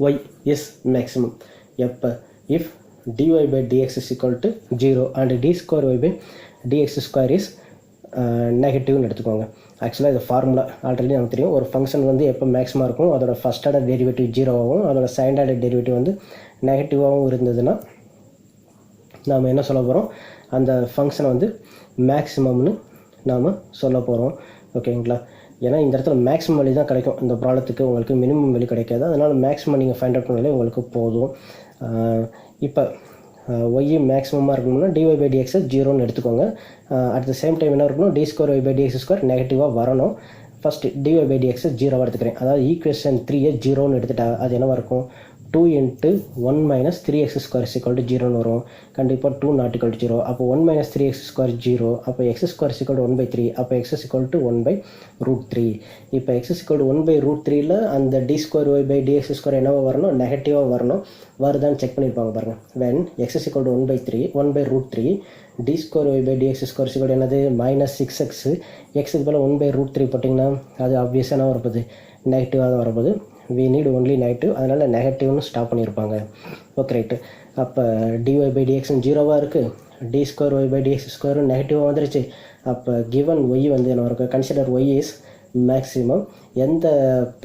ஒய் இஸ் மேக்ஸிமம் எப்போ? If dy by dx is equal to 0 and d square y by dx square is நெகட்டிவ்னு எடுத்துக்கோங்க. ஆக்சுவலாக இது ஃபார்முலா ஆல்ரெடி நமக்கு தெரியும். ஒரு ஃபங்க்ஷன் வந்து எப்போ மேக்ஸிமம் இருக்கும், அதோட ஃபஸ்ட் ஆர்டர் டெரிவேட்டிவ் 0ஆகவும் அதோட செகண்ட் ஆர்டர் டெரிவேட்டிவ் வந்து நெகட்டிவாகவும் இருந்ததுன்னா நாம் என்ன சொல்ல போகிறோம்? அந்த ஃபங்க்ஷனை வந்து மேக்ஸிமம்னு நாம் சொல்ல போகிறோம். ஓகேங்களா? ஏன்னா இந்த இடத்துல மேக்ஸிமம் வேல்யூ தான் கிடைக்கும் இந்த ப்ராப்ளத்துக்கு, உங்களுக்கு மினிமம் வேல்யூ கிடைக்காது. அதனால் மேக்ஸிமம் நீங்கள் ஃபைண்ட் அவுட் பண்ணாலே உங்களுக்கு போதும். இப்போ ஒய் மேக்ஸிமமாக இருக்கணும்னா dy/dx 0ன்னு எடுத்துக்கோங்க. அட் த சேம் டைம் என்ன இருக்கணும், d²y/dx² நெகட்டிவாக வரணும். ஃபஸ்ட்டு dy/dx 0 எடுத்துக்கிறேன். அதாவது ஈக்குவேஷன் 3 0ன்னு எடுத்துட்டா அது என்னவாக இருக்கும், 2 × 1 - 3x² 0ன்னு வரும். கண்டிப்பாக 2 ≠ 0. அப்போ 1 - 3x² 0. அப்போ x² 1/3. அப்போ x = 1/√3. இப்போ x = 1/√3ல் அந்த d²y/dx² என்னவா வரணும், நெகட்டிவாக வரணும். வருதான்னு செக் பண்ணியிருப்பாங்க பாருங்கள். when x = 1/√3 d²y/dx² என்னது -6x. எக்ஸுக்கு பதில் 1/√3 போட்டிங்கன்னா அது ஆப்வியஸாக என்ன வரப்போகுது, நெகட்டிவாக தான் வரப்போகுது. we need only நெகட்டிவ், அதனால் நெகட்டிவ்னு ஸ்டாப் பண்ணியிருப்பாங்க. Okay right. அப்போ dy/dx 0வாக இருக்குது, d²y/dx² நெகட்டிவாக வந்துருச்சு. அப்போ கிவன் ஒய் வந்து என்ன இருக்குது, கன்சிடர் ஒய் இஸ் மேக்ஸிமம். எந்த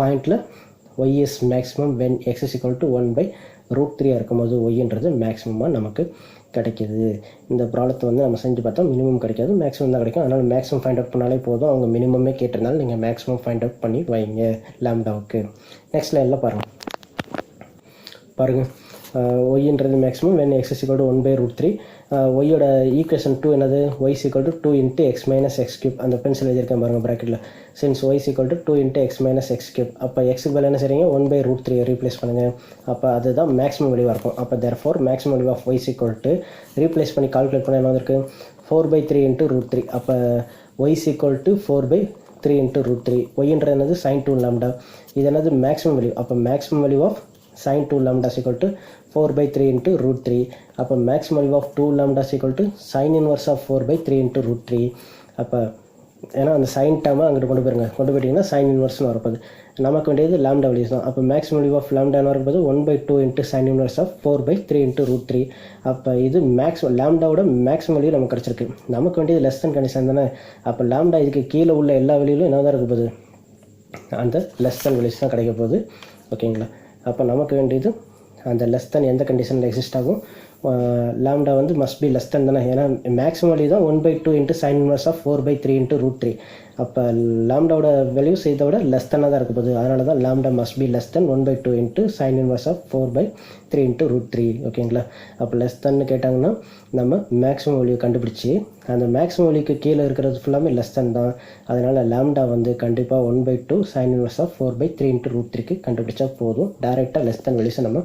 பாயிண்டில் Y is maximum when x = 1/√3 இருக்கும்போது ஒய்ன்றது மேக்ஸிமமாக நமக்கு கிடைக்கிது. இந்த ப்ராப்ளத்தை வந்து நம்ம செஞ்சு பார்த்தா மினிமம் கிடைக்காது, மேக்ஸிமம் தான் கிடைக்கும். அதனால் மேக்ஸிமம் ஃபைண்ட் அவுட் பண்ணாலே போதும். அவங்க மினிமமே கேட்டிருந்தாலும் நீங்கள் மேக்ஸிமம் ஃபைண்ட் அவுட் பண்ணி வைங்க லாம்டாவுக்கு. நெக்ஸ்ட் லைனில் பாருங்கள் ஒய்ன்றது மேக்ஸிமம் when x = 1/√3. ஒய்யோட ஈக்குவேஷன் 2 என்னது, y = 2 × x - x³. அந்த பென்சில் எழுதியிருக்கேன் பாருங்கள் ப்ராக்கெட்டில். since y = 2 × x - x³. அப்போ எக்ஸுக்கு பதில் என்ன செய்றீங்க, 1/√3 ரீப்ளேஸ் பண்ணுங்கள். அப்போ அதுதான் மேக்ஸிமம் வேல்யூவாக இருக்கும். அப்போ therefore maximum value of y = replace பண்ணி கால்குலேட் பண்ண என்ன வந்திருக்கு, 4/3 × √3. அப்போ y = 4/3 × √3. ஒய்ன்றது என்னது, sin 2 lambda. இது என்னது, மேக்ஸிமம் வேல்யூ. அப்போ maximum value of sin 2 lambda = 4/3 × √3. அப்போ maximum value of 2 lambda = sin inverse of 4/3 × √3. அப்போ ஏன்னா அந்த சைன் டேர்மை அங்கிட்டு கொண்டு போயிட்டிங்கன்னா sin inverse வரப்போகுது. நமக்கு வேண்டியது லாம்டா வேல்யூஸ் தான். அப்போ மேக்ஸிமம் வேல்யூ ஆஃப் லாம்டா என்ன வரப்போகுது, 1/2 × sin inverse of 4/3 × √3. அப்போ இது மேக்ஸிமம் லாம்டாவோட மேக்ஸிமம் வேல்யூ நமக்கு கிடச்சிருக்கு. நமக்கு வேண்டியது லெஸ் தென் கண்டிஷன் தானே. அப்போ லாம்டா இதுக்கு கீழே உள்ள எல்லா வேல்யூலும் என்ன தான் இருக்க போகுது, அந்த லெஸ் தென் வேல்யூஸ் தான் கிடைக்க போகுது. ஓகேங்களா. அப்போ நமக்கு வேண்டியது அந்த லெஸ் தென் எந்த கண்டிஷனில் எக்ஸிஸ்ட் ஆகும், லாம்டா வந்து மஸ்ட் பி லெஸ் தென் தானே. ஏன்னா மேக்ஸிமம் வேல்யூ தான் 1/2 × sin inverse of 4/3 × √3. அப்போ லாம்டாவோட வேல்யூஸ் இதை விட லெஸ் தென்னாக தான் இருக்க போகுது. அதனால தான் lambda must be less than 1/2 × sin inverse of 4/3 × √3. ஓகேங்களா. அப்போ லெஸ் தென்னு கேட்டாங்கன்னா நம்ம மேக்ஸிமம் வேல்யூ கண்டுபிடிச்சி அந்த மேக்ஸிமம் வேல்யூக்கு கீழே இருக்கிறது ஃபுல்லாமே லெஸ் தென் தான். அதனால் லாம்டா வந்து கண்டிப்பாக 1/2 sin inverse of 4/3 × √3க்கு கண்டுபிடிச்சா போதும். டேரெக்டாக லெஸ் தென் வேல்யூஸை நம்ம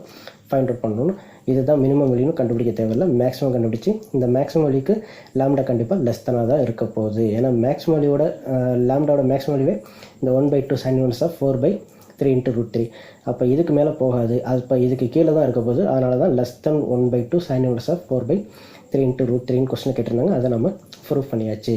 ஃபைண்ட் அவுட் பண்ணணும். இதுதான் மினிமம் வேல்யூன்னு கண்டுபிடிக்க தேவையில்லை. மேக்ஸிமம் கண்டுபிடிச்சி இந்த மேக்ஸிமம் வேல்யூக்கு லாம்டா கண்டிப்பாக லெஸ் தென்னாக தான் இருக்க போகுது. ஏன்னா மேக்ஸிமம் வேல்யூவோட லாம்டாவோட மேக்ஸிமம் வேல்யூவே இந்த 1/2 sin inverse of 4/3 × √3. அப்போ இதுக்கு மேலே போகாது. அது இப்போ இதுக்கு கீழே தான் இருக்க போகுது. அதனால தான் less than 1/2 sin inverse of 4/3 × √3ன்னு கொஸ்டின் கேட்டிருந்தாங்க. அதை நம்ம ப்ரூவ் பண்ணியாச்சு.